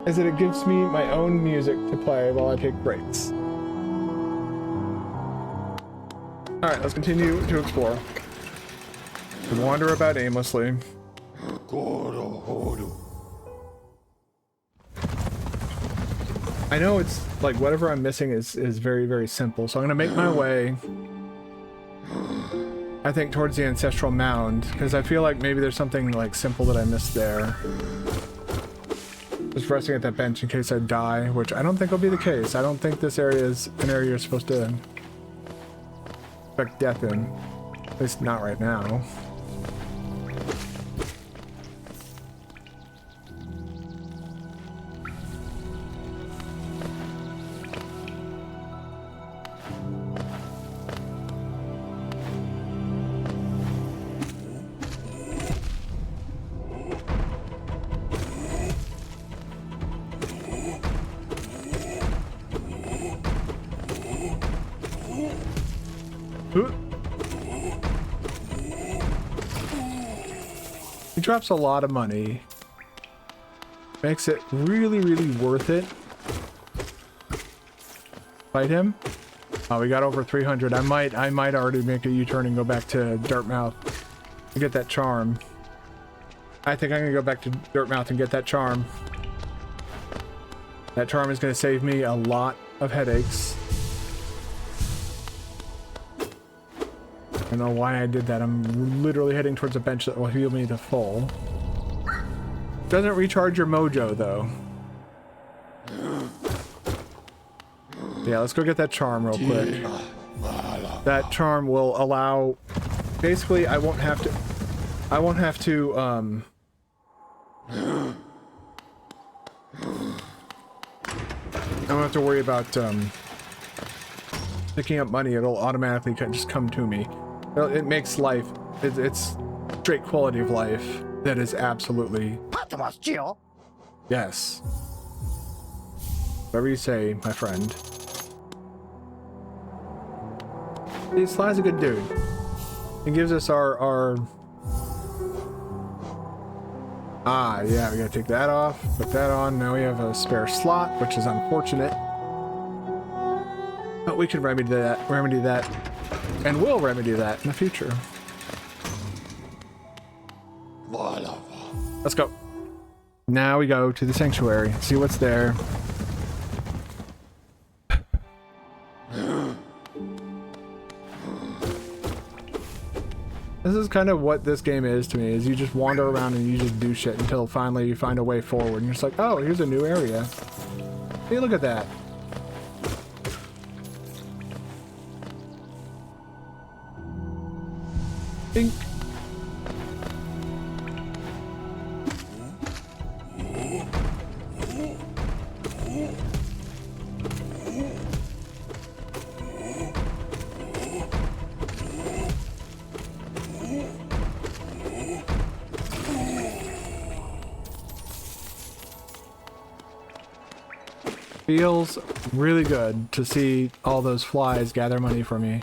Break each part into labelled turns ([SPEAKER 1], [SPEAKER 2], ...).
[SPEAKER 1] is that it gives me my own music to play while I take breaks. Alright, let's continue to explore. To wander about aimlessly. I know it's like whatever I'm missing is very, very simple, so I'm gonna make my way, I think, towards the ancestral mound, because I feel like maybe there's something like simple that I missed there. Just resting at that bench in case I die, which I don't think will be the case. I don't think this area is an area you're supposed to expect death in. At least not right now. He drops a lot of money. Makes it really, really worth it. Fight him. Oh, we got over 300. I might already make a U-turn and go back to Dirtmouth to get that charm. I think I'm gonna go back to Dirtmouth and get that charm. That charm is gonna save me a lot of headaches. I don't know why I did that. I'm literally heading towards a bench that will heal me to full. Doesn't recharge your mojo, though. Yeah, let's go get that charm real quick. That charm will allow... Basically, I won't have to... I don't have to worry about picking up money. It'll automatically just come to me. It makes life, it's straight quality of life that is absolutely... Yes. Whatever you say, my friend. Sly's a good dude. He gives us our... Ah, yeah, we gotta take that off, put that on. Now we have a spare slot, which is unfortunate. But we can remedy that, and will remedy that in the future. Let's go. Now we go to the sanctuary, see what's there. This is kind of what this game is to me, is you just wander around and you just do shit until finally you find a way forward and you're just like, oh, here's a new area. Hey, look at that. Bink. Feels really good to see all those flies gather money for me.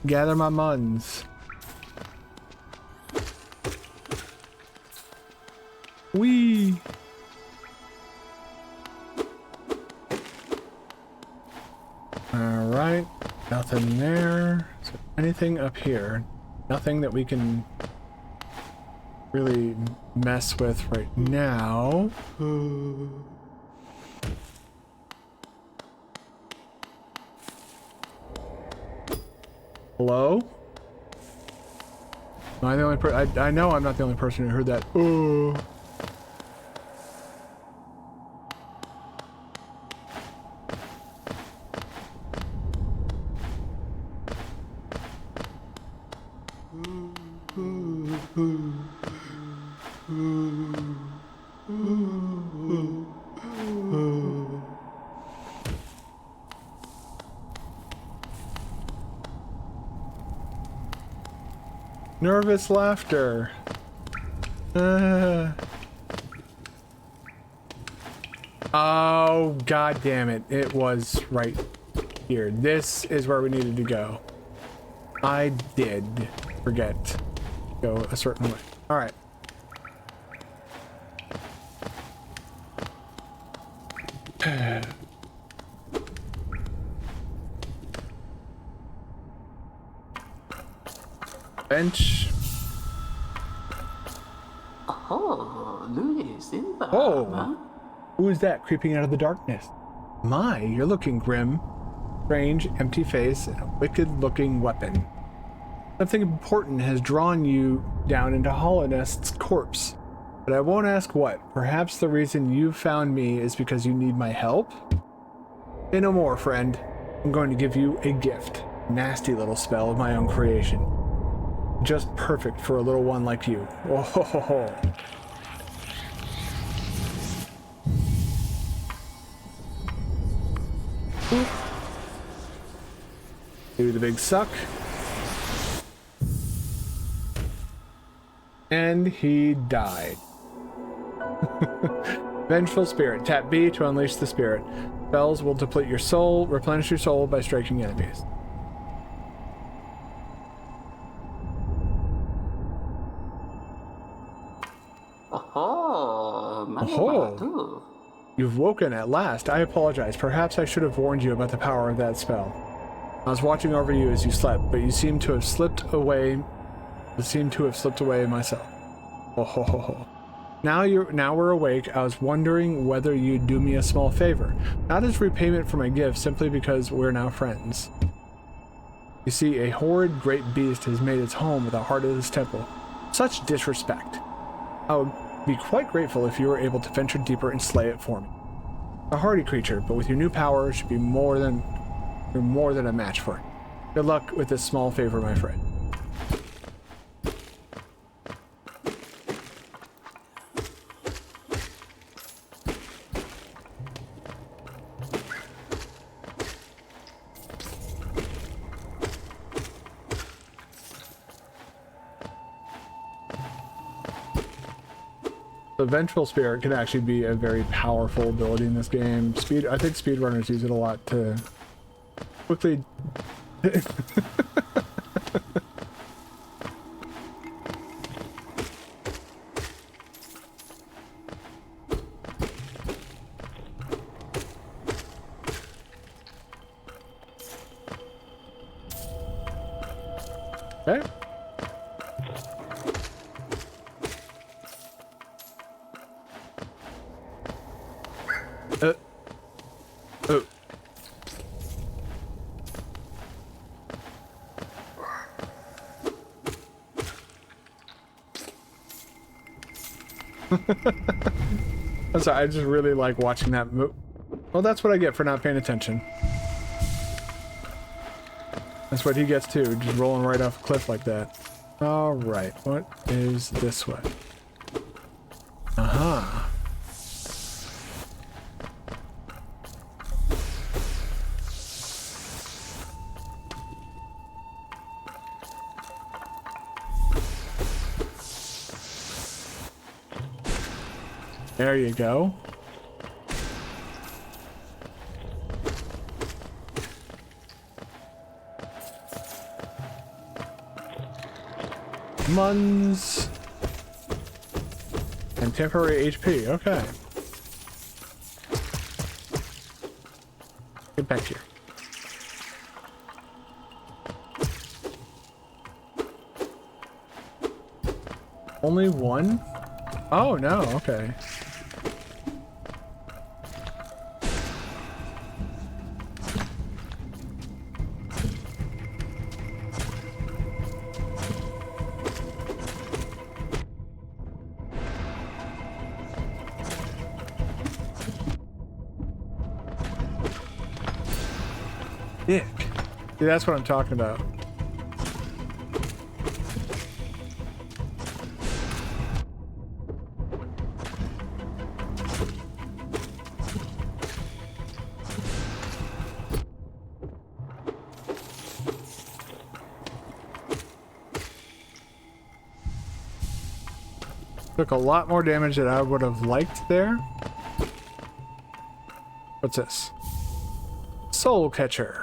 [SPEAKER 1] Gather my muns. Whee! Alright, nothing there. So anything up here? Nothing that we can really mess with right now. Hello? Am I the only person? I know I'm not the only person who heard that. Oh. Nervous laughter. Oh, god damn it. It was right here. This is where we needed to go. I did forget to go a certain way. Alright. Bench.
[SPEAKER 2] Oh, Luis,
[SPEAKER 1] Oh, who is that creeping out of the darkness? My, you're looking grim. Strange, empty face, and a wicked-looking weapon. Something important has drawn you down into Hollownest's corpse. But I won't ask what. Perhaps the reason you found me is because you need my help? Say no more, friend. I'm going to give you a gift. Nasty little spell of my own creation. Just perfect for a little one like you. Oh ho ho ho. Do the big suck. And he died. Vengeful Spirit. Tap B to unleash the spirit. Spells will deplete your soul, replenish your soul by striking enemies. Oh, you've woken at last. I apologize. Perhaps I should have warned you about the power of that spell. I was watching over you as you slept, but you seem to have slipped away. Myself. Oh ho ho ho. Now we're awake. I was wondering whether you'd do me a small favor, not as repayment for my gift, simply because we're now friends. You see, a horrid great beast has made its home at the heart of this temple. Such disrespect. I would be quite grateful if you were able to venture deeper and slay it for me. A hardy creature, but with your new power, should be more than a match for it. Good luck with this small favor, my friend. The Vengeful Spirit can actually be a very powerful ability in this game. I think speedrunners use it a lot to quickly... Okay. Oh. I'm sorry, I just really like watching that move. Well, that's what I get for not paying attention. That's what he gets too, just rolling right off a cliff like that. Alright, what is this way? Uh-huh. There you go. Muns. And temporary HP, okay. Get back here. Only one? Oh no, okay. Dick. See, that's what I'm talking about. Took a lot more damage than I would have liked there. What's this? Soul Catcher.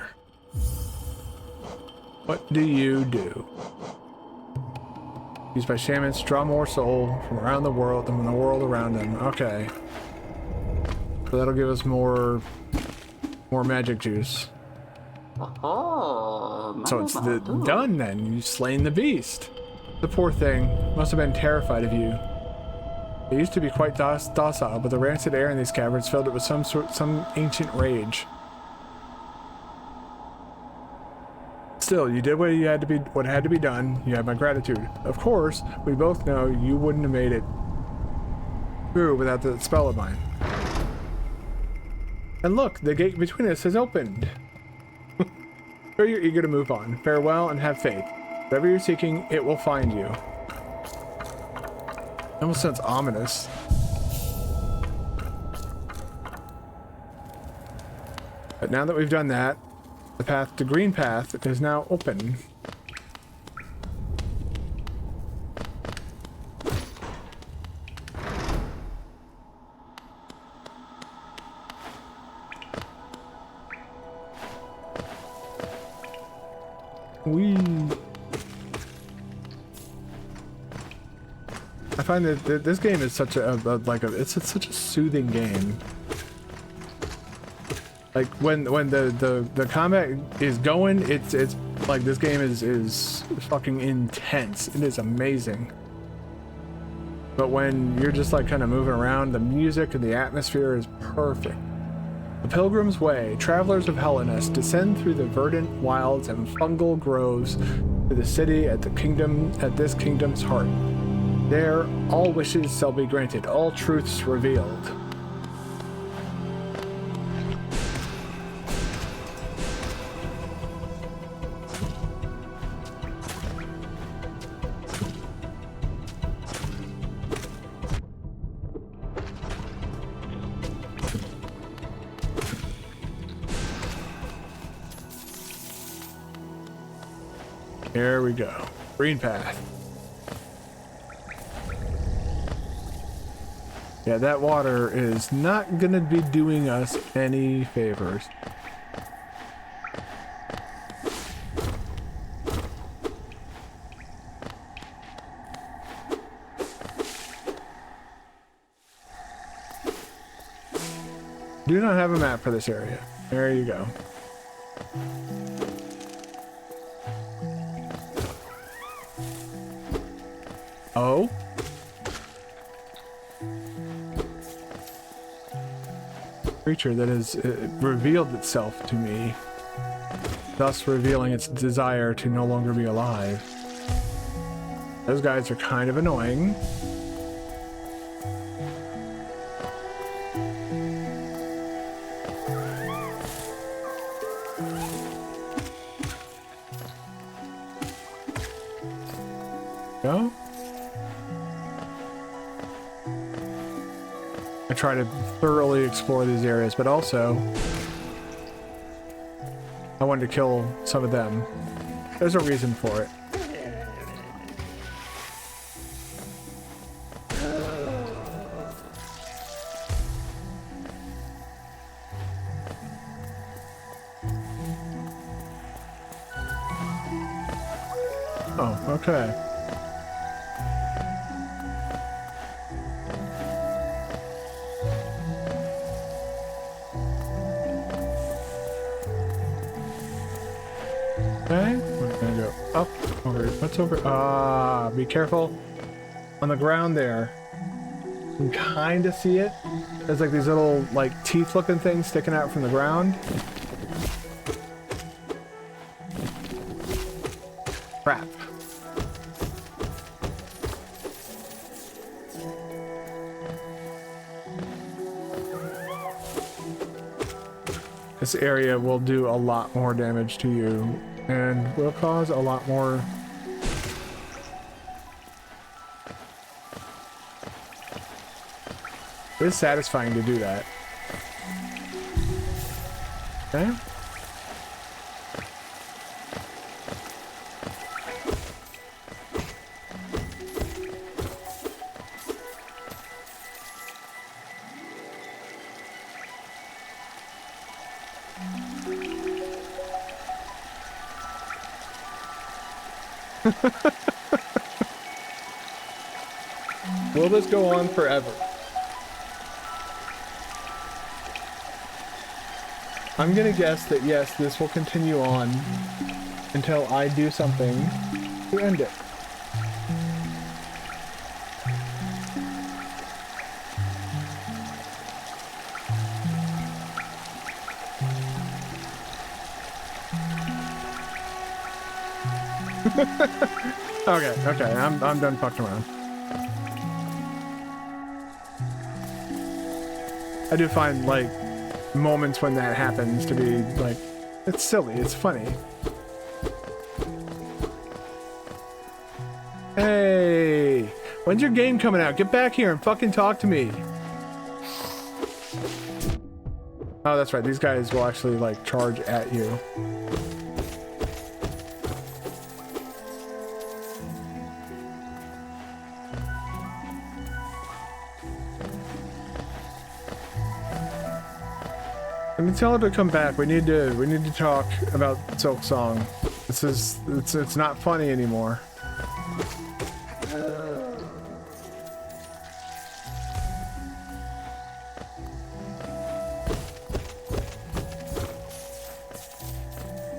[SPEAKER 1] What do you do? Used by shamans, draw more soul from around the world than from the world around them. Okay. So that'll give us more magic juice.
[SPEAKER 2] Oh,
[SPEAKER 1] So it's done then. You've slain the beast. The poor thing must have been terrified of you. It used to be quite docile, but the rancid air in these caverns filled it with some ancient rage. Still, you did what had to be done. You have my gratitude. Of course, we both know you wouldn't have made it through without the spell of mine. And look, the gate between us has opened. Sure, you're eager to move on. Farewell and have faith. Whatever you're seeking, it will find you. It almost sounds ominous. But now that we've done that, the path to Green Path is now open. I find that this game is such it's such a soothing game. Like when the combat is going, it's like this game is fucking intense. It is amazing. But when you're just like kind of moving around, the music and the atmosphere is perfect. The Pilgrim's Way, travelers of Hellenes descend through the verdant wilds and fungal groves to the city at this kingdom's heart. There, all wishes shall be granted, all truths revealed. Here we go. Green Path. Yeah, that water is not gonna be doing us any favors. Do not have a map for this area. There you go. Oh? Creature that has revealed itself to me, thus revealing its desire to no longer be alive. Those guys are kind of annoying. Go. I try to thoroughly explore these areas, but also I wanted to kill some of them. There's a reason for it. Oh, okay. Okay, we're gonna go up, over, what's over? Ah, be careful. On the ground there. You can kind of see it. There's like these little, like, teeth-looking things sticking out from the ground. Crap. This area will do a lot more damage to you and will cause a lot more. It is satisfying to do that. Okay. Will this go on forever? I'm gonna guess that yes, this will continue on until I do something to end it. Okay, I'm done fucking around. I do find like moments when that happens to be like, it's silly, it's funny. Hey, when's your game coming out? Get back here and fucking talk to me. Oh, that's right, these guys will actually like charge at you. I mean, tell her to come back. We need to talk about Silksong. It's not funny anymore.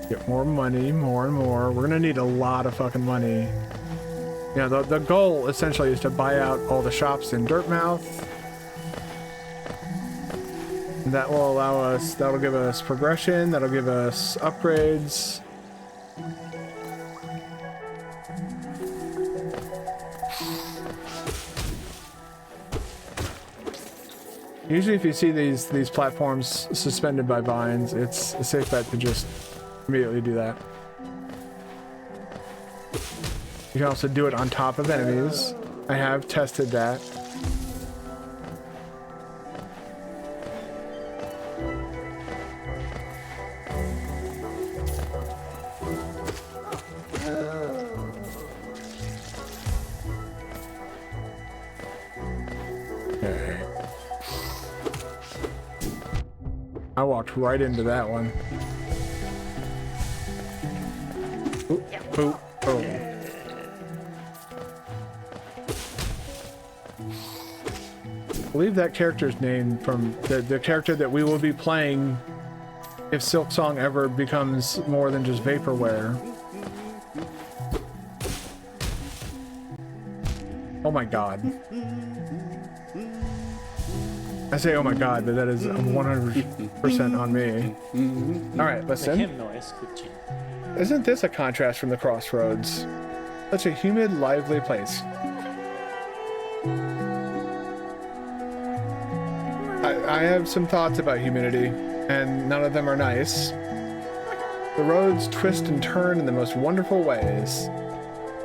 [SPEAKER 1] Get more money, more and more. We're gonna need a lot of fucking money. Yeah, the goal essentially is to buy out all the shops in Dirtmouth. That will allow us, that'll give us progression, that'll give us upgrades. Usually if you see these platforms suspended by vines, it's a safe bet to just immediately do that. You can also do it on top of enemies. I have tested that. I walked right into that one. Oop, oop, oh. I believe that character's name from the character that we will be playing if Silksong ever becomes more than just vaporware. Oh my god. I say, oh my god, but that is 100% on me. Alright, listen. Isn't this a contrast from the Crossroads? Such a humid, lively place. I have some thoughts about humidity, and none of them are nice. The roads twist and turn in the most wonderful ways.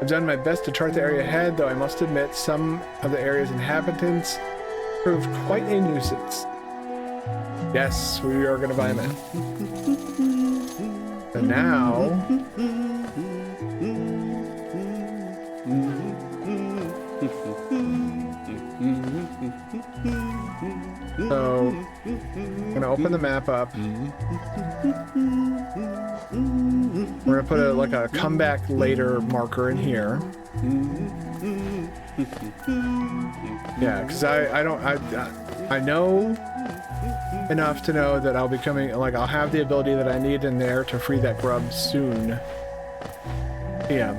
[SPEAKER 1] I've done my best to chart the area ahead, though I must admit some of the area's inhabitants proved quite a nuisance. Yes, we are going to buy a map. And now... So, I'm going to open the map up. We're going to put like a come back later marker in here. Yeah, because I know enough to know that I'll be coming, like I'll have the ability that I need in there to free that grub soon. Yeah.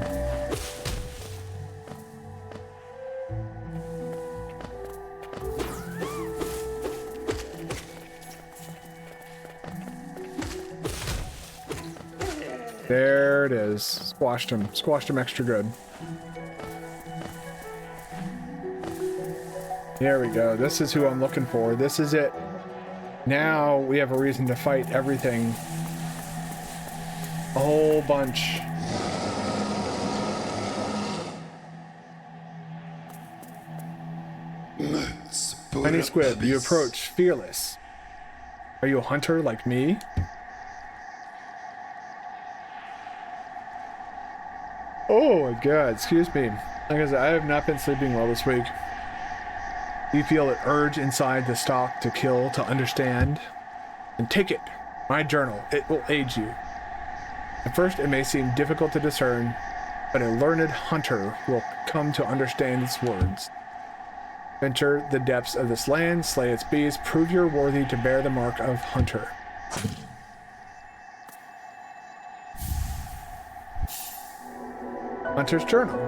[SPEAKER 1] There it is. Squashed him. Squashed him extra good. There we go. This is who I'm looking for. This is it. Now we have a reason to fight everything. A whole bunch. Tiny Squid, you approach fearless. Are you a hunter like me? Oh my god, excuse me. Like I said, I have not been sleeping well this week. You feel an urge inside the stalk to kill, to understand? And take it. My journal. It will aid you. At first, it may seem difficult to discern, but a learned hunter will come to understand its words. Venture the depths of this land, slay its beasts, prove you're worthy to bear the mark of hunter. Hunter's Journal.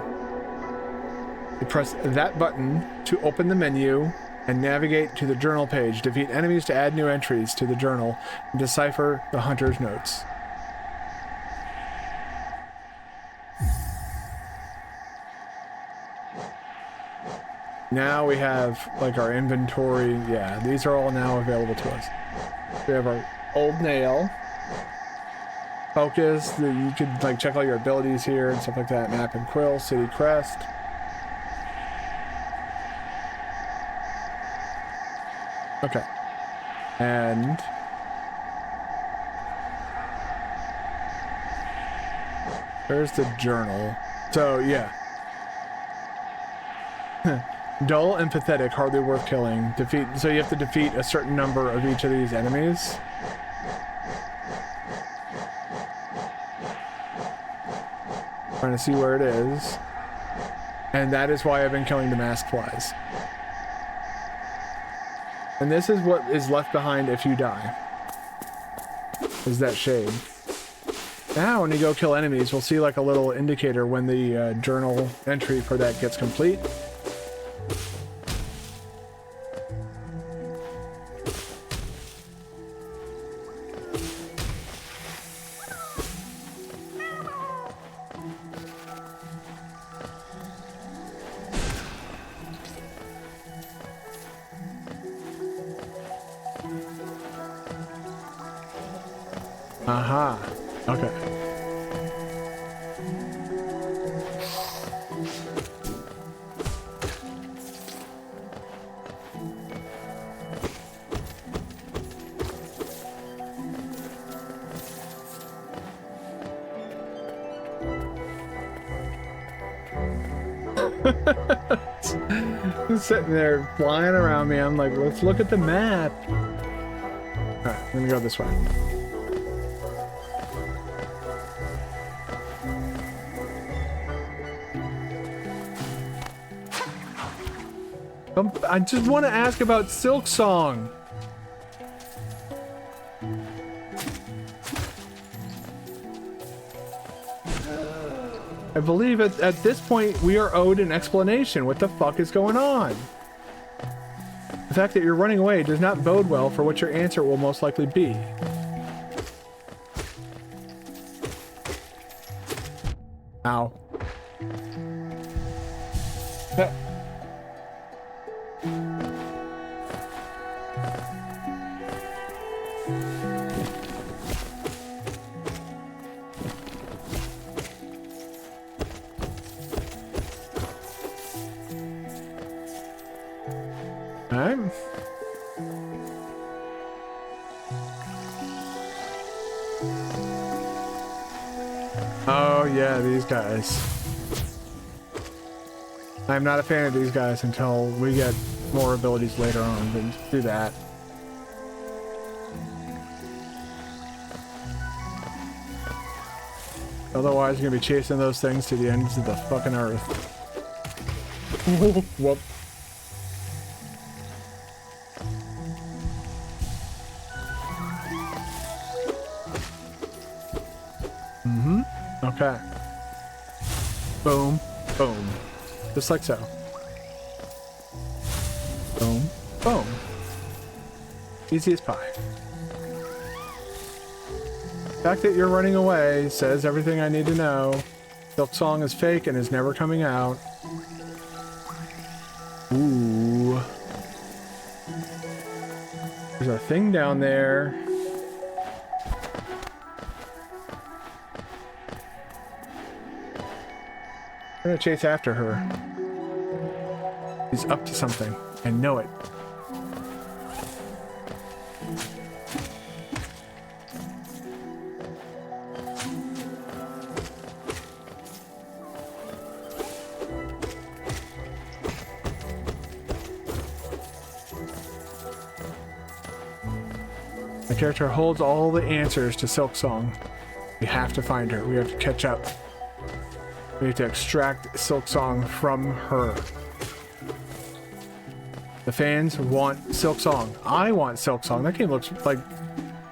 [SPEAKER 1] You press that button to open the menu and navigate to the journal page. Defeat enemies to add new entries to the journal and decipher the Hunter's notes. Now we have like our inventory. Yeah, these are all now available to us. We have our old nail. Focus, you could like check all your abilities here and stuff like that. Map and quill, city crest. Okay. And there's the journal. So yeah. Dull and pathetic, hardly worth killing. Defeat. So you have to defeat a certain number of each of these enemies. Trying to see where it is. And that is why I've been killing the masked flies. And this is what is left behind if you die. Is that shade. Now when you go kill enemies, we'll see like a little indicator when the journal entry for that gets complete. Aha. Okay. Sitting there flying around me. I'm like, let's look at the map. Alright, I'm gonna go this way. I just want to ask about Silksong. I believe at this point we are owed an explanation. What the fuck is going on? The fact that you're running away does not bode well for what your answer will most likely be. Ow. Oh yeah, these guys. I'm not a fan of these guys until we get more abilities later on, but do that. Otherwise, you're gonna be chasing those things to the ends of the fucking earth. Whoop. Okay. Boom, boom. Just like so. Boom, boom. Easy as pie. The fact that you're running away says everything I need to know. Silksong is fake and is never coming out. Ooh. There's a thing down there. I'm gonna chase after her. He's up to something. I know it. The character holds all the answers to Silksong. We have to find her. We have to catch up. We have to extract Silksong from her. The fans want Silksong. I want Silksong. That game looks like...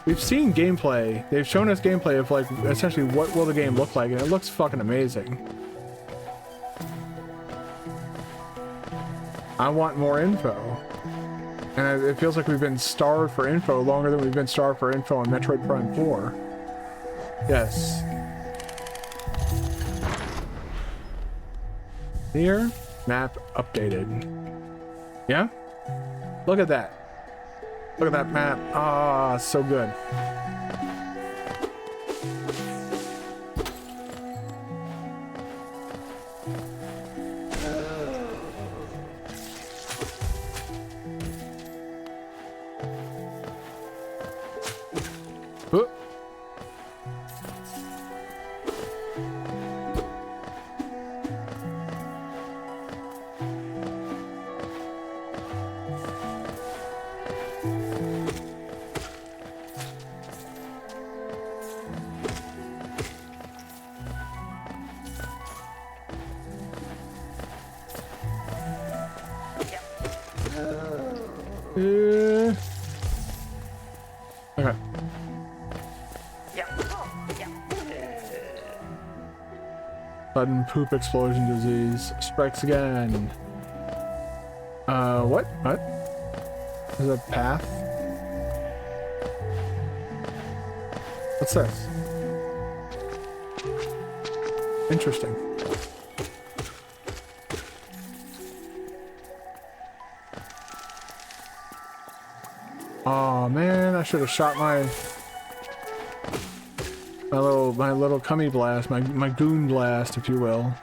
[SPEAKER 1] We've seen gameplay. They've shown us gameplay of like essentially what will the game look like, and it looks fucking amazing. I want more info. And it feels like we've been starved for info longer than we've been starved for info on Metroid Prime 4. Yes. Here, map updated. Yeah? Look at that. Look at that map. Ah, so good. Oh. Okay. Sudden poop explosion disease strikes again. What? What? Is a path? What's this? Interesting. Oh man, I should have shot my little cummy blast, my goon blast, if you will.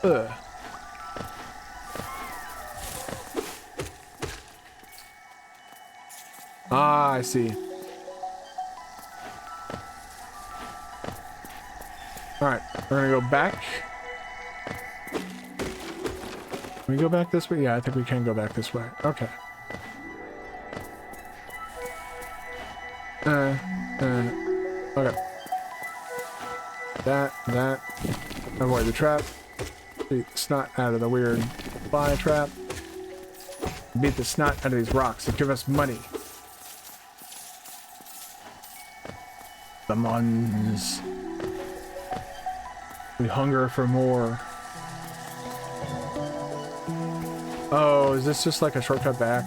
[SPEAKER 1] Ugh. Ah, I see. Alright, we're gonna go back. Can we go back this way? Yeah, I think we can go back this way. Okay. Okay. That. Avoid the trap. Beat the snot out of the weird fly trap. Beat the snot out of these rocks and give us money. The Muns. We hunger for more. Oh, is this just like a shortcut back?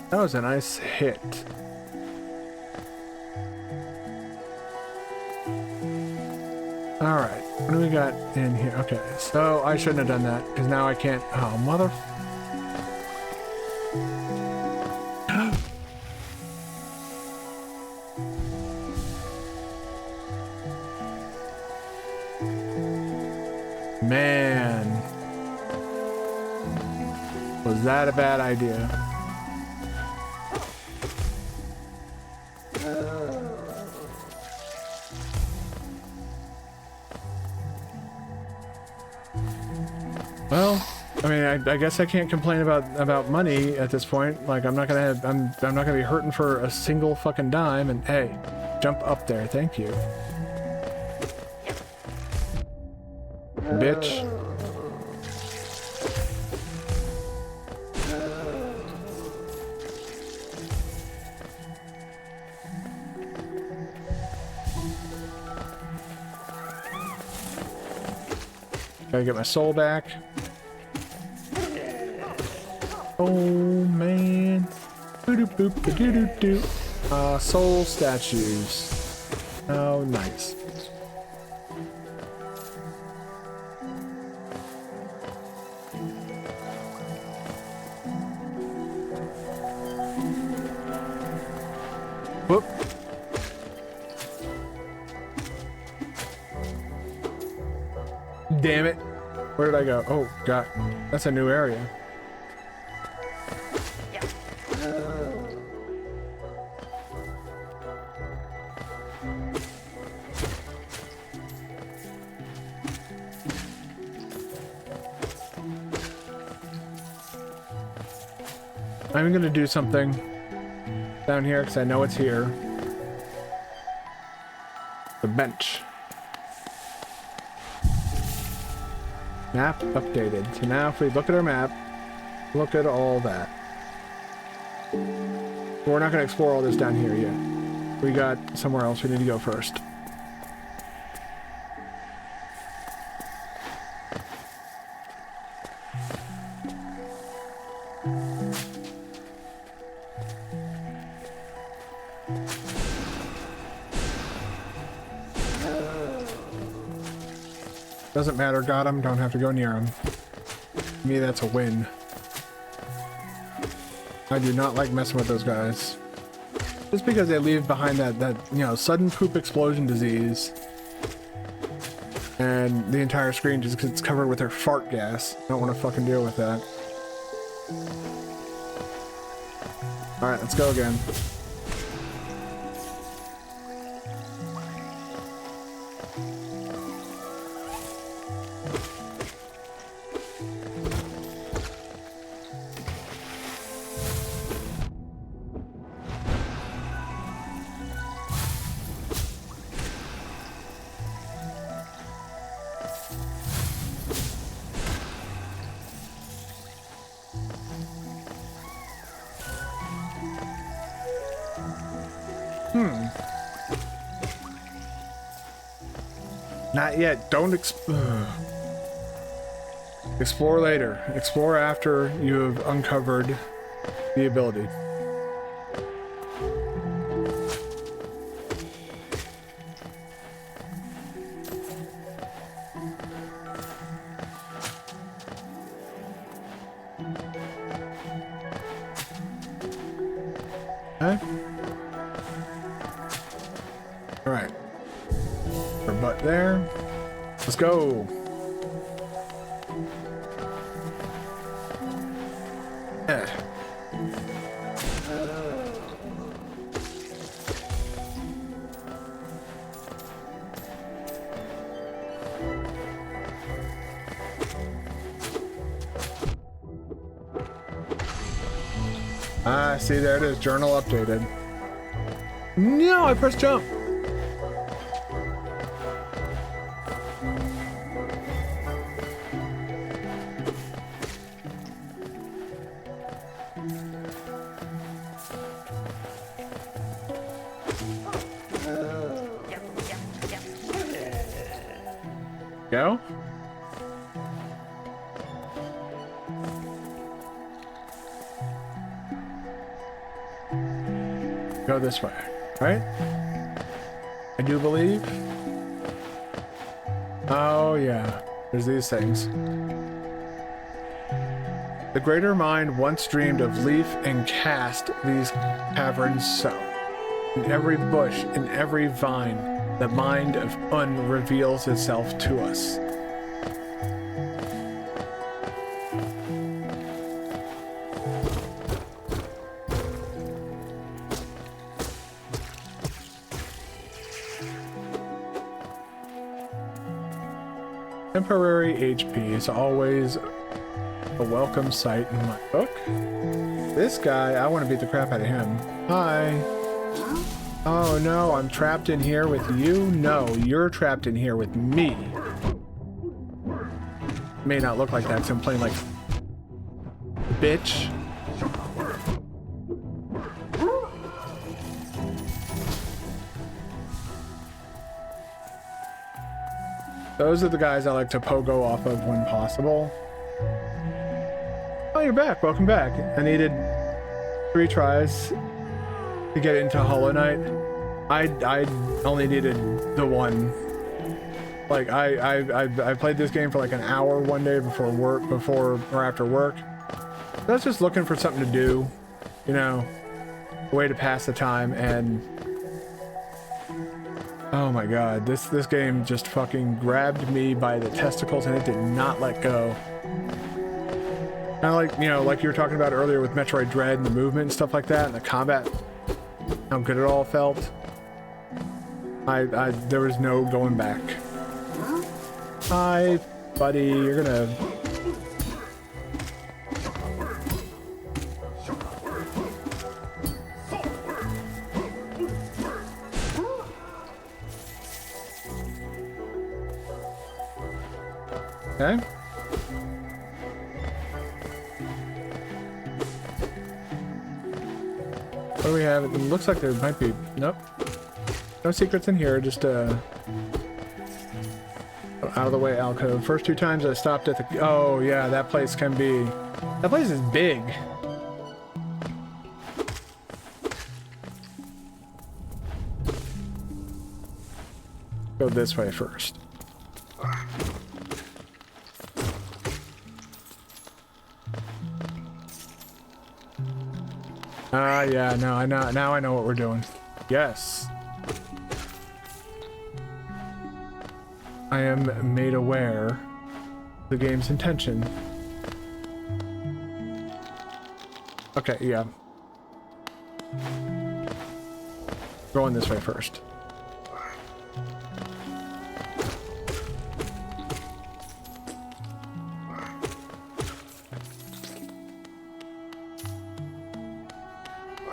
[SPEAKER 1] That was a nice hit. Alright, what do we got in here? Okay, so I shouldn't have done that, because now I can't... Oh, mother... Man. Was that a bad idea? Well, I mean, I guess I can't complain about money at this point. Like, I'm not gonna be hurting for a single fucking dime. And hey, jump up there, thank you, bitch. Gotta get my soul back. Oh man. Soul statues. Oh, nice. Whoop. Damn it. Where did I go? Oh, God. That's a new area. I'm gonna do something down here because I know it's here. The bench. Map updated. So now if we look at our map, look at all that. We're not going to explore all this down here yet. We got somewhere else we need to go first. Doesn't matter, got him, don't have to go near him. To me, that's a win. I do not like messing with those guys. Just because they leave behind that you know, sudden poop explosion disease. And the entire screen just gets covered with their fart gas. I don't want to fucking deal with that. Alright, let's go again. Not yet. Don't explore later. Explore after you have uncovered the ability. Okay. All right. Her butt there. Let's go. Yeah. Ah, see, there it is. Journal updated. No, I pressed jump. Go. Go this way, right? I do believe. Oh yeah, there's these things. The greater mind once dreamed of leaf and cast these caverns so. In every bush, in every vine, the mind of Un reveals itself to us. Temporary HP is always a welcome sight in my book. This guy, I want to beat the crap out of him. Hi. Oh no, I'm trapped in here with you? No, you're trapped in here with me. May not look like that because I'm playing like bitch. Those are the guys I like to pogo off of when possible. Oh, you're back. Welcome back. I needed 3 tries to get into Hollow Knight. I only needed the one. Like I played this game for like an hour one day before or after work. I was just looking for something to do, you know, a way to pass the time, and oh my god, this game just fucking grabbed me by the testicles and it did not let go. Kind of like, you know, like you were talking about earlier with Metroid Dread and the movement and stuff like that, and the combat, how good it all felt. There was no going back. Hi, buddy, you're gonna... Okay. What do we have? It looks like there might be... Nope. No secrets in here, just out of the way alcove. First 2 times I stopped at the... Oh, yeah, that place can be... That place is big. Go this way first. Yeah, no, I know. Now I know what we're doing. Yes. I am made aware of the game's intention. Okay, yeah. Going this way first.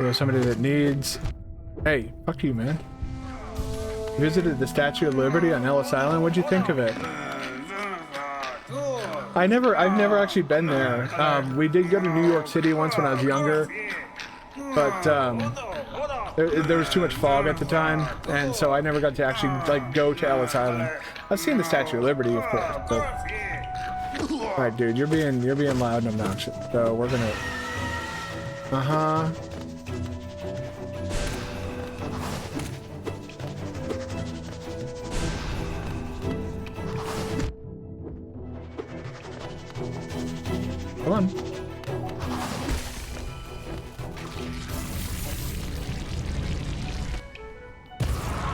[SPEAKER 1] There's somebody that needs... Hey, fuck you, man. Visited the Statue of Liberty on Ellis Island. What'd you think of it? I've never actually been there. We did go to New York City once when I was younger, but there was too much fog at the time, and so I never got to actually like go to Ellis Island. I've seen the Statue of Liberty, of course, but... All right, dude, you're being loud and obnoxious. So we're gonna... Come on.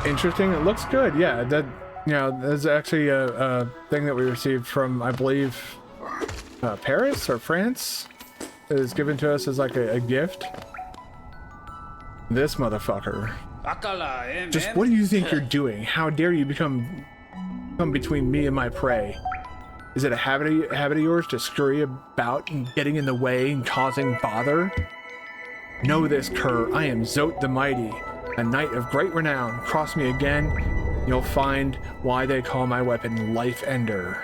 [SPEAKER 1] Interesting. It looks good. Yeah, that, you know, there's actually a thing that we received from, I believe, Paris or France. It was given to us as like a gift. This motherfucker. Just what do you think you're doing? How dare you come between me and my prey? Is it a habit of yours to scurry about and getting in the way and causing bother? Know this, cur. I am Zote the Mighty, a knight of great renown. Cross me again, you'll find why they call my weapon Life Ender.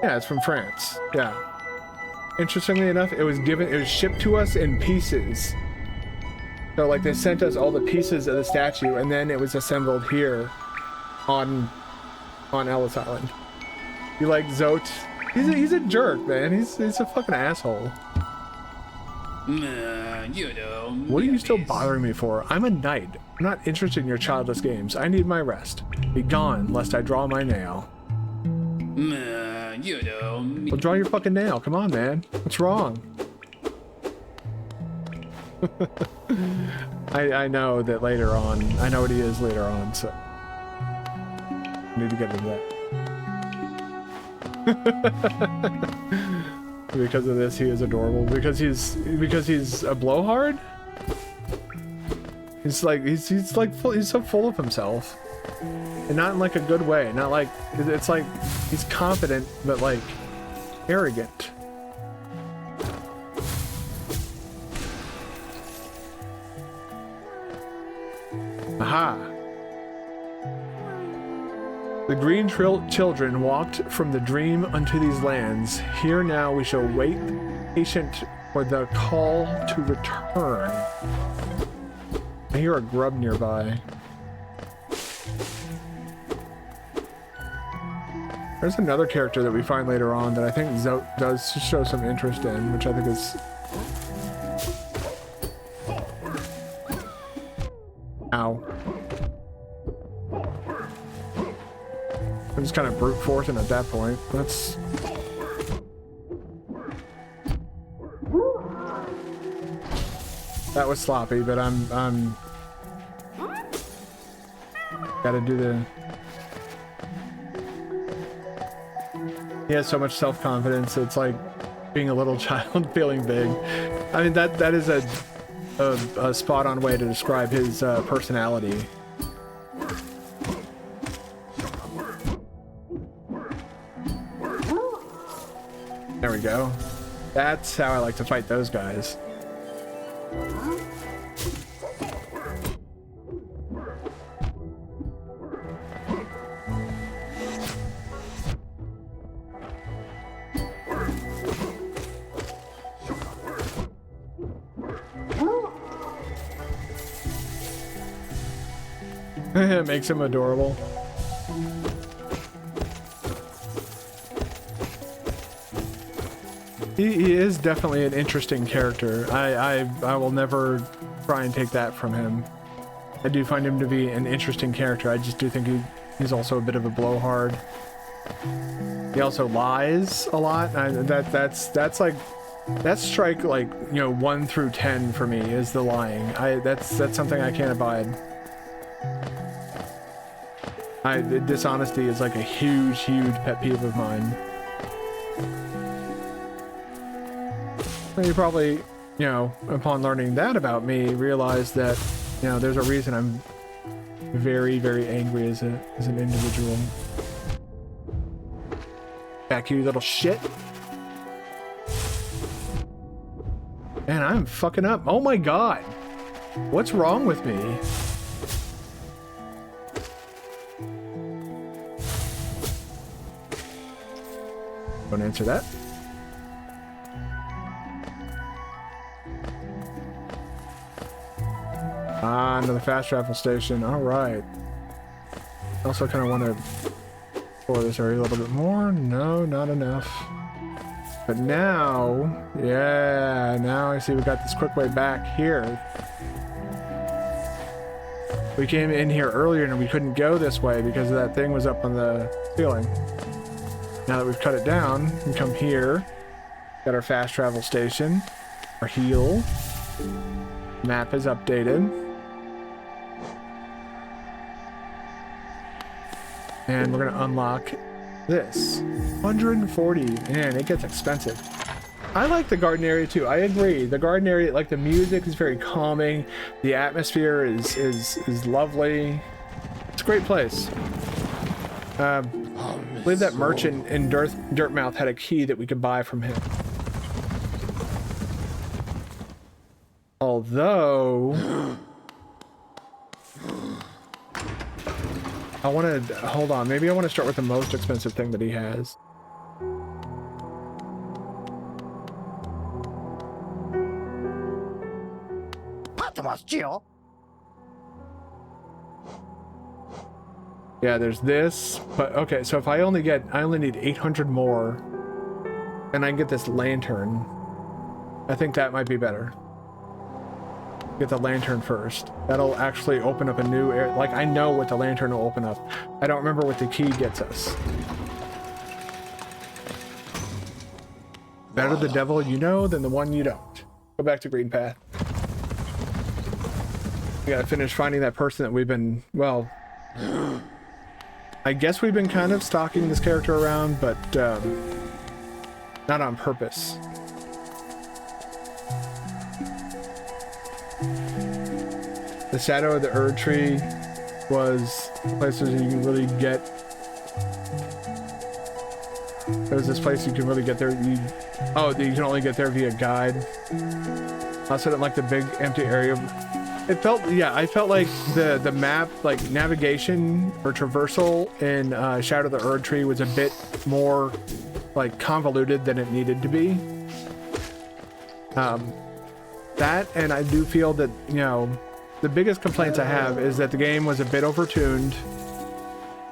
[SPEAKER 1] Yeah, it's from France. Yeah. Interestingly enough, it was shipped to us in pieces. So like they sent us all the pieces of the statue, and then it was assembled here on Ellis Island. You like Zote? He's a jerk, man. He's a fucking asshole. What are you still bothering me for? I'm a knight. I'm not interested in your childless games. I need my rest. Be gone, lest I draw my nail. Well, draw your fucking nail. Come on, man. What's wrong? I know that later on. I know what he is later on, so I need to get into that. Because of this, he is adorable. Because he's a blowhard. He's so full of himself, and not in like a good way. Not like it's like he's confident, but like arrogant. Aha. The green children walked from the dream unto these lands. Here now we shall wait patient for the call to return. I hear a grub nearby. There's another character that we find later on that I think Zote does show some interest in, which I think is... Ow. I'm just kind of brute forcing at that point. That's... That was sloppy, but I'm gotta do the... He has so much self-confidence, it's like being a little child feeling big. I mean, that is a spot-on way to describe his personality. There we go. That's how I like to fight those guys. It makes him adorable. He is definitely an interesting character. I will never try and take that from him. I do find him to be an interesting character. I just do think he's also a bit of a blowhard. He also lies a lot. That's like, that's strike like, you know, 1 through 10 for me is the lying. That's something I can't abide. Dishonesty is like a huge pet peeve of mine. And you probably, you know, upon learning that about me, realize that, you know, there's a reason I'm very angry as an individual. Back you little shit. Man, I'm fucking up. Oh my god. What's wrong with me? Don't answer that. Ah, another fast travel station. All right. Also kind of want to explore this area a little bit more. No, not enough. But now, yeah, now I see we got this quick way back here. We came in here earlier and we couldn't go this way because that thing was up on the ceiling. Now that we've cut it down, we come here. Got our fast travel station, our heal. Map is updated. And we're gonna unlock this. 140. Man, it gets expensive. I like the garden area too. I agree. The garden area, like the music is very calming. The atmosphere is lovely. It's a great place. I believe that merchant in Dirtmouth had a key that we could buy from him. Although I want to hold on. Maybe I want to start with the most expensive thing that he has. Yeah, there's this, but okay, so if I only need 800 more, and I can get this lantern, I think that might be better. Get the lantern first. That'll actually open up a new area. Like, I know what the lantern will open up. I don't remember what the key gets us. Better the devil you know than the one you don't. Go back to Green Path. We gotta finish finding that person that we've been, well, I guess we've been kind of stalking this character around, but not on purpose. The Shadow of the Erd Tree was places you can really get. There's this place you can really get there. You can only get there via guide. I also didn't like the big empty area. It felt, yeah, I felt like the map, like navigation or traversal in Shadow of the Erd Tree was a bit more like convoluted than it needed to be. That, and I do feel that, you know, the biggest complaints I have is that the game was a bit overtuned.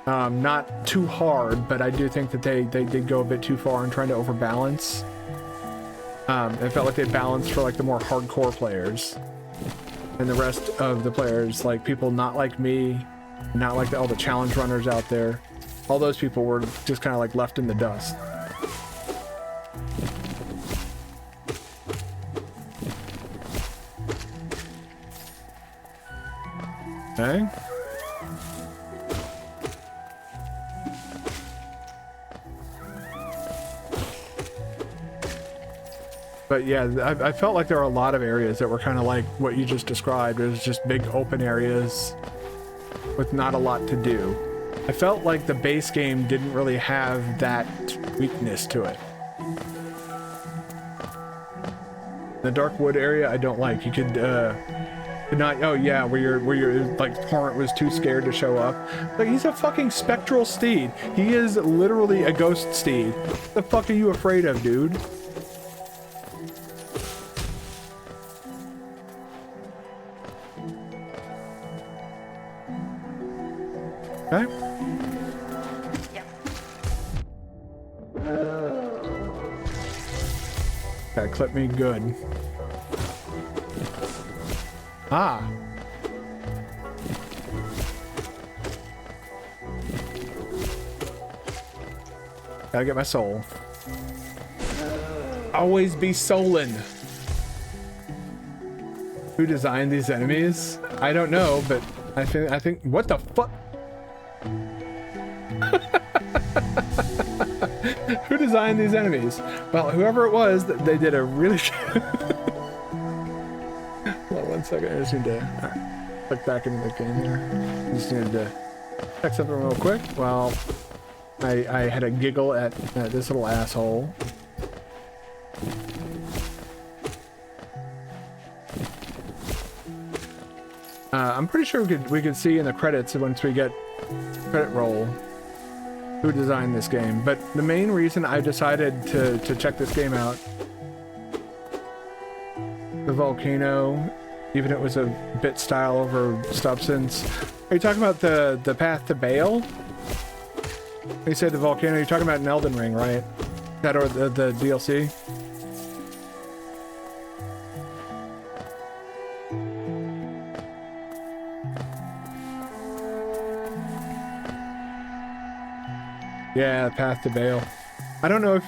[SPEAKER 1] Not too hard, but I do think that they did go a bit too far in trying to overbalance. It felt like they balanced for like the more hardcore players. And the rest of the players, like people not like me, not like all the challenge runners out there, all those people were just kind of like left in the dust. Okay. But yeah, I felt like there were a lot of areas that were kind of like what you just described. It was just big open areas with not a lot to do. I felt like the base game didn't really have that weakness to it. The dark wood area I don't like. You could not, oh yeah, where you're like Torrent was too scared to show up. Like, he's a fucking spectral steed. He is literally a ghost steed. What the fuck are you afraid of, dude? Okay. Okay, clip me good. Ah. Gotta get my soul. Always be souling. Who designed these enemies? I don't know, but I think what the fuck? Who designed these enemies? Well, whoever it was, they did a really Hold on 1 second, I just need to click back into the game here. Just needed to check something real quick. Well, I had a giggle at this little asshole. I'm pretty sure we could see in the credits once we get credit roll who designed this game. But the main reason I decided to check this game out, the volcano, even if it was a bit style over substance. Are you talking about the path to Baal? You said the volcano. You're talking about an Elden Ring, right? That or the DLC? Yeah, Path to Baal. I don't know if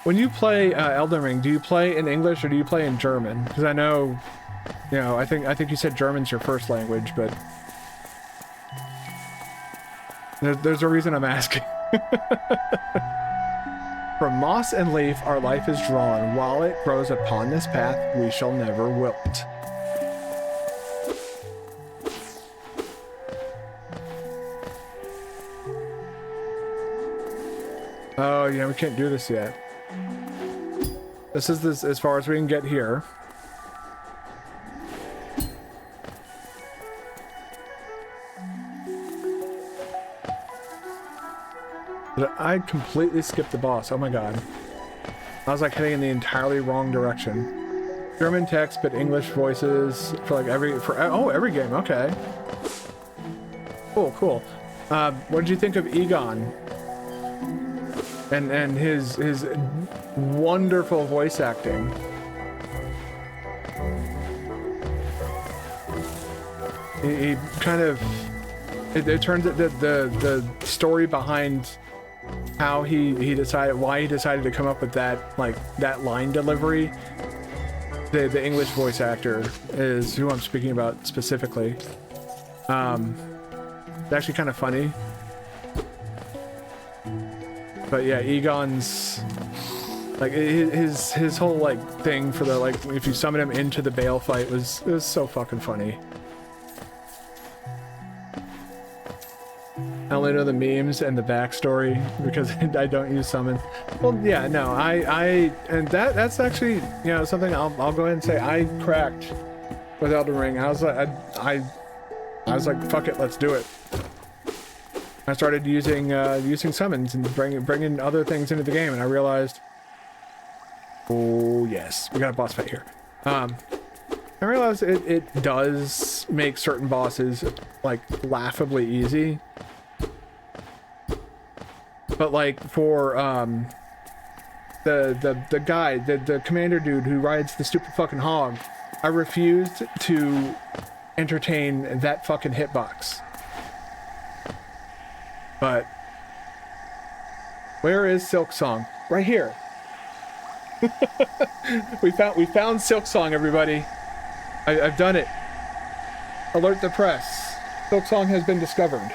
[SPEAKER 1] when you play Elden Ring, do you play in English or do you play in German? Because I know, you know, I think you said German's your first language, but there's a reason I'm asking. From moss and leaf, our life is drawn. While it grows upon this path, we shall never wilt. Oh, yeah, we can't do this yet. This is as far as we can get here. I completely skipped the boss. Oh my god. I was like heading in the entirely wrong direction. German text, but English voices for like every game. Okay. Cool. What did you think of Egon? And his wonderful voice acting. He kind of it turns out that the story behind how why he decided to come up with that line delivery. The English voice actor is who I'm speaking about specifically. It's actually kind of funny. But yeah, Egon's like his whole like thing for the like if you summon him into the Baal fight was so fucking funny. I only know the memes and the backstory because I don't use summon. Well, yeah, no, and that's actually, you know, something I'll go ahead and say I cracked with Elden Ring. I was like, I was like, fuck it, let's do it. I started using summons and bringing other things into the game, and I realized, oh yes, we got a boss fight here. I realized it does make certain bosses like laughably easy. But like for the guy, the commander dude who rides the stupid fucking hog, I refused to entertain that fucking hitbox. But where is Silksong? Right here. we found Silksong, everybody. I've done it. Alert the press. Silksong has been discovered.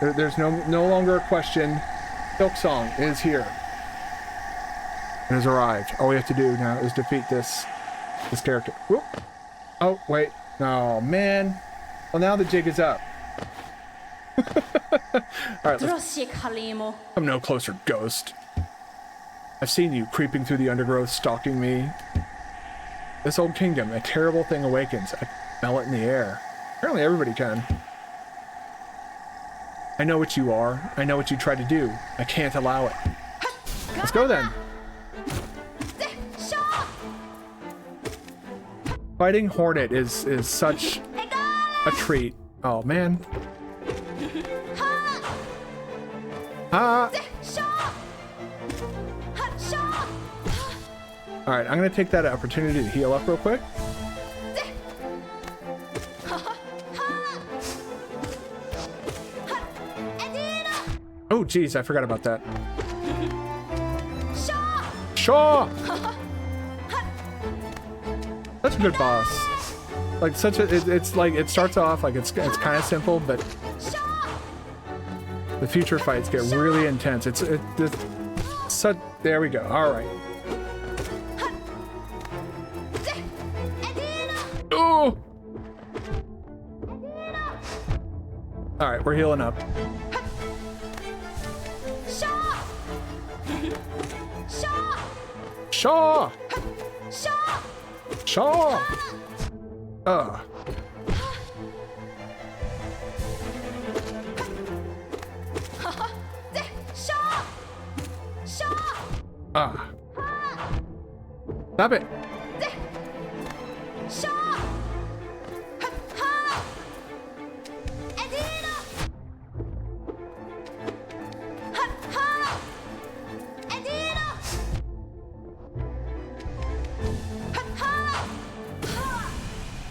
[SPEAKER 1] There's no longer a question. Silksong is here. It has arrived. All we have to do now is defeat this character. Whoop. Oh, wait. Oh, man. Well, now the jig is up. Alright, come no closer, ghost. I've seen you creeping through the undergrowth, stalking me. This old kingdom, a terrible thing awakens. I smell it in the air. Apparently everybody can. I know what you are. I know what you tried to do. I can't allow it. Let's go then. Fighting Hornet is such a treat. Oh man. Ah. All right, I'm gonna take that opportunity to heal up real quick. Oh geez, I forgot about that. Shaw. That's a good boss. Like such a, it's like it starts off like it's kind of simple, but the future fights get really intense. It's such. There we go. All right. Oh. All right, we're healing up. Shaw. Shaw. Ah. Stop it.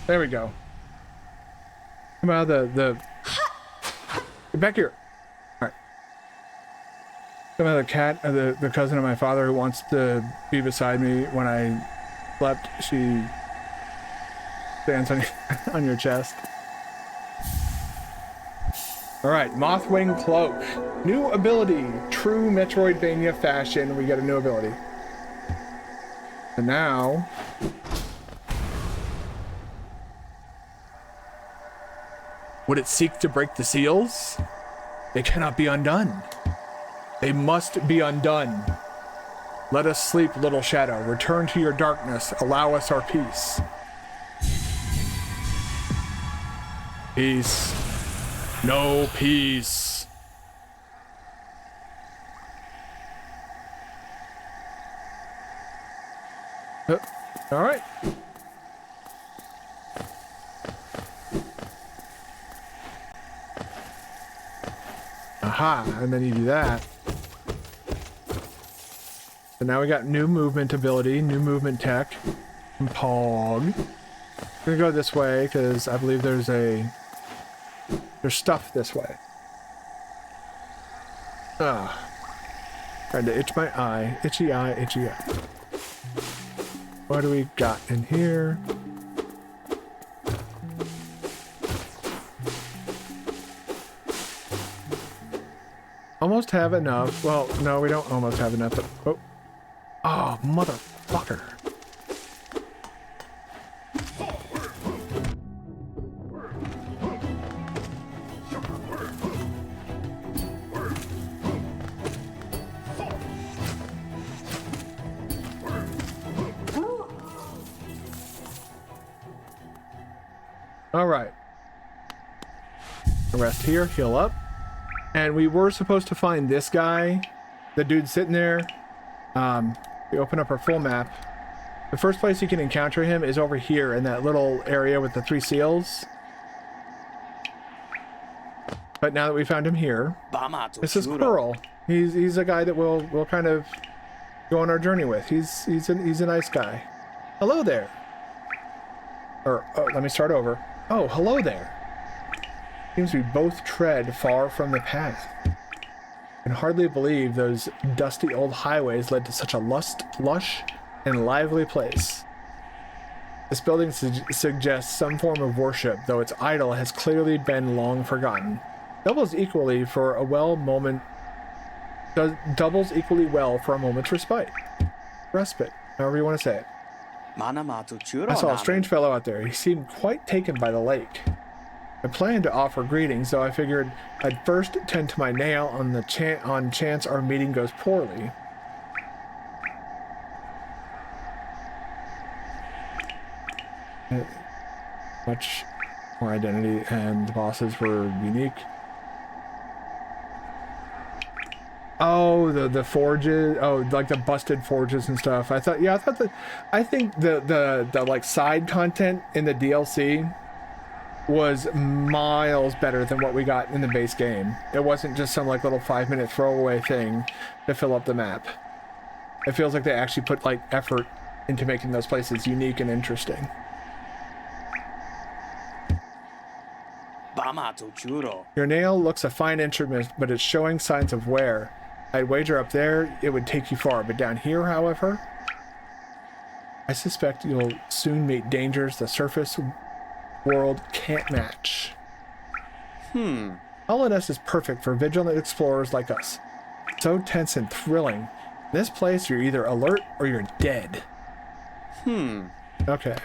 [SPEAKER 1] There we go. Come out of the get back here. All right. Come out of the cat, the cousin of my father who wants to be beside me when I slept. She stands on on your chest. All right, Mothwing Cloak. New ability, true Metroidvania fashion. We get a new ability. And now. Would it seek to break the seals? They cannot be undone. They must be undone. Let us sleep, little shadow. Return to your darkness. Allow us our peace. Peace. No peace. All right. Aha, and then you do that. So now we got new movement ability, new movement tech, and Pog. I'm gonna go this way because I believe there's stuff this way. Trying to itch my eye, itchy eye, itchy eye. What do we got in here? Almost have enough. Well, no, we don't almost have enough, but oh, motherfucker. All right. Rest here, heal up. And we were supposed to find this guy, the dude sitting there. We open up our full map. The first place you can encounter him is over here in that little area with the 3 seals. But now that we found him here, this is Pearl. He's a guy that we'll kind of go on our journey with. He's a nice guy. Hello there. Or let me start over. Oh, hello there. Seems we both tread far from the path. I can hardly believe those dusty old highways led to such a lush and lively place. This building suggests some form of worship, though its idol has clearly been long forgotten. Doubles equally well for a moment's respite, however you want to say it. I saw a strange fellow out there. He seemed quite taken by the lake. I planned to offer greetings, though I figured I'd first tend to my nail on chance our meeting goes poorly. Much more identity, and the bosses were unique. Oh, the forges. Oh, like the busted forges and stuff. I think the like side content in the DLC was miles better than what we got in the base game. It wasn't just some like little 5-minute throwaway thing to fill up the map. It feels like they actually put like effort into making those places unique and interesting. Your nail looks a fine instrument, but it's showing signs of wear. I'd wager up there it would take you far, but down here, however, I suspect you'll soon meet dangers the surface world can't match. Hallownest is perfect for vigilant explorers like us. So tense and thrilling. In this place, you're either alert or you're dead. Okay.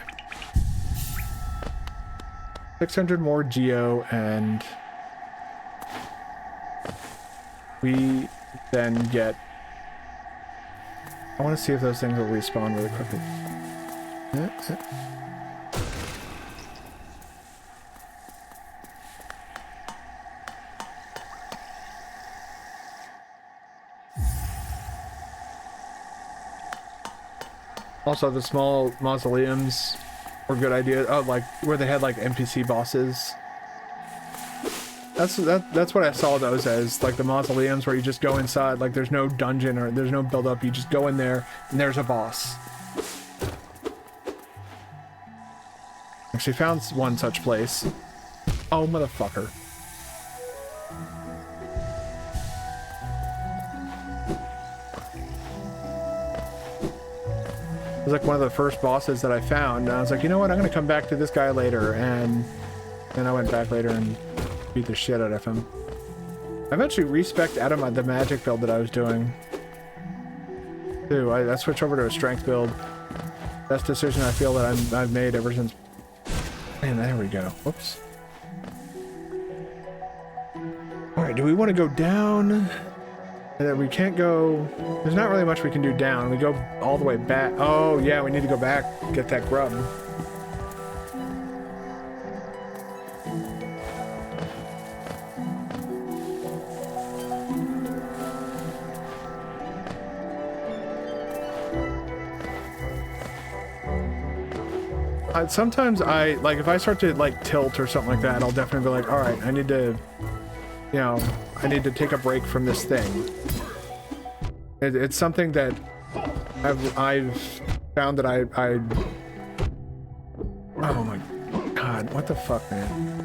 [SPEAKER 1] 600 more geo, and we then get... I want to see if those things will respawn really quickly. Also, the small mausoleums were good ideas. Oh, like where they had like NPC bosses. That's what I saw those as, like the mausoleums where you just go inside, like there's no dungeon or there's no build up, you just go in there and there's a boss. Actually found one such place. Oh, motherfucker. It was like one of the first bosses that I found, and I was like, you know what, I'm gonna come back to this guy later, and then I went back later and beat the shit out of him. I eventually respec'd out of the magic build that I was doing. Too, I switched over to a strength build. Best decision I feel that I've made ever since. Man, there we go. Whoops. Alright, do we want to go down? And then we can't go... There's not really much we can do down. We go all the way back. Oh, yeah, we need to go back, get that grub. Sometimes I, like, if I start to, like, tilt or something like that, I'll definitely be like, alright, I need to, you know, I need to take a break from this thing. It's something that I've found that I... Oh my god, what the fuck, man?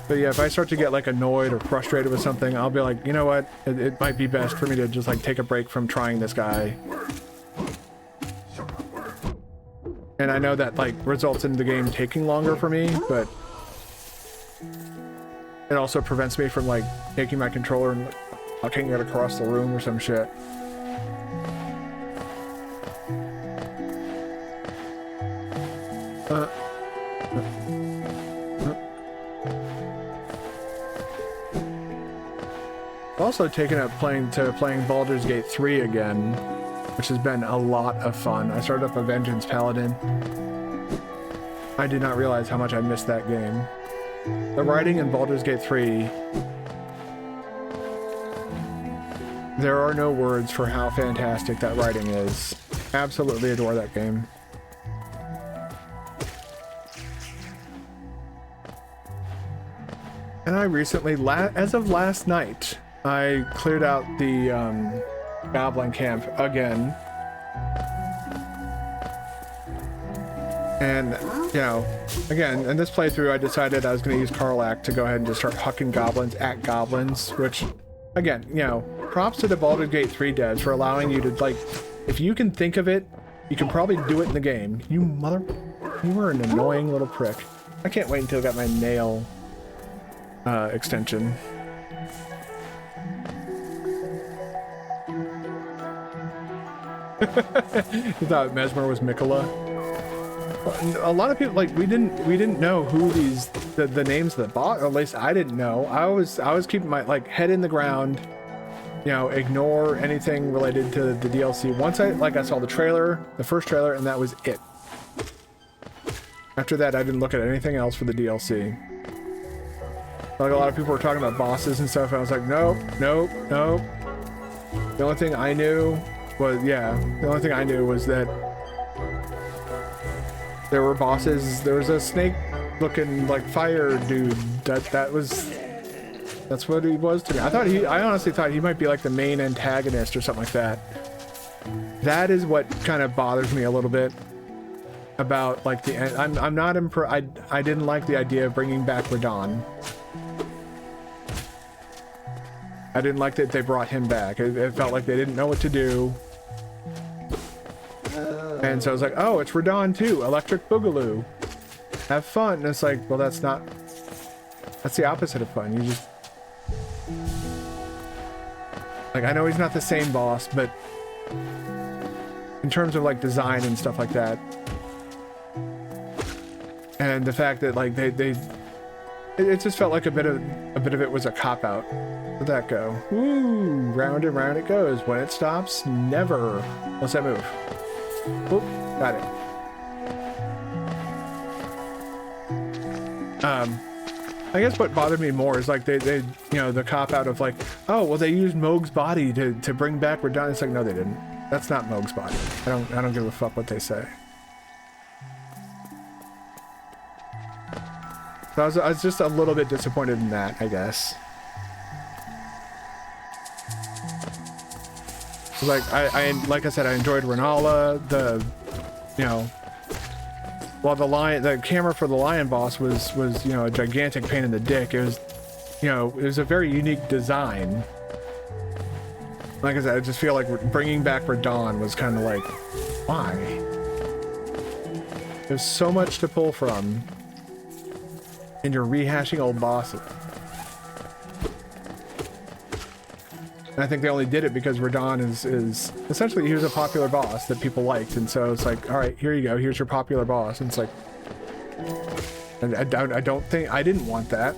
[SPEAKER 1] But yeah, if I start to get like annoyed or frustrated with something, I'll be like, you know what? It might be best for me to just like take a break from trying this guy. And I know that like results in the game taking longer for me, but it also prevents me from like taking my controller and hucking it across the room or some shit. Also taken up playing Baldur's Gate 3 again, which has been a lot of fun. I started up a Vengeance Paladin. I did not realize how much I missed that game. The writing in Baldur's Gate 3, there are no words for how fantastic that writing is. Absolutely adore that game. And I recently, as of last night, I cleared out the goblin camp again. And, you know, again, in this playthrough I decided I was going to use Karlach to go ahead and just start hucking goblins at goblins, which, again, you know, props to the Baldur's Gate 3 devs for allowing you to, like, if you can think of it, you can probably do it in the game. You were an annoying little prick. I can't wait until I got my nail extension. You thought Mesmer was Mikola? A lot of people, like, we didn't know who the names of the boss, or at least I didn't know. I was keeping my like head in the ground, you know, ignore anything related to the DLC. Once I saw the trailer, the first trailer, and that was it. After that, I didn't look at anything else for the DLC. Like a lot of people were talking about bosses and stuff, and I was like, nope, nope, nope. The only thing I knew was, the only thing I knew was that there were bosses. There was a snake-looking like fire dude. That's what he was to me. I honestly thought he might be like the main antagonist or something like that. That is what kind of bothers me a little bit about like the end. I'm not I didn't like the idea of bringing back Radahn. I didn't like that they brought him back. It felt like they didn't know what to do. And so I was like, oh, it's Radahn too. Electric Boogaloo. Have fun. And it's like, well, that's the opposite of fun. You just... Like, I know he's not the same boss, but in terms of like design and stuff like that, and the fact that like it just felt like a bit of it was a cop-out. Where'd that go? Woo! Round and round it goes. When it stops, never. What's that move? Oop, got it. I guess what bothered me more is like they you know, the cop-out of like, oh, well, they used Mohg's body to bring back Radahn. It's like, no, they didn't. That's not Mohg's body. I don't give a fuck what they say. So I was just a little bit disappointed in that, I guess. Like like I said, I enjoyed Renala. You know, while the camera for the lion boss was you know, a gigantic pain in the dick. It was, you know, it was a very unique design. Like I said, I just feel like bringing back Radahn was kind of like, why? There's so much to pull from, and you're rehashing old bosses. And I think they only did it because Radahn is essentially, he was a popular boss that people liked, and so it's like, all right, here you go, here's your popular boss, and it's like, I don't think, I didn't want that.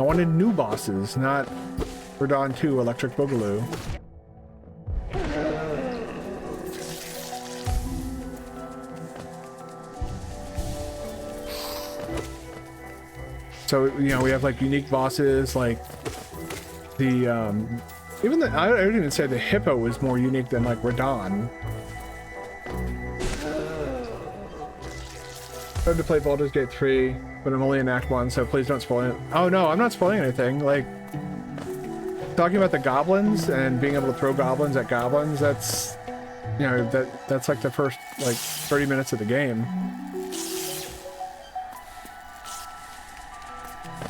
[SPEAKER 1] I wanted new bosses, not Radahn 2 Electric Boogaloo. So, you know, we have like unique bosses, like the even the, I would even say the hippo was more unique than like Radahn. Started to play Baldur's Gate 3, but I'm only in Act 1, so please don't spoil it. Oh no, I'm not spoiling anything. Like, talking about the goblins and being able to throw goblins at goblins, that's, you know, that's like the first like 30 minutes of the game.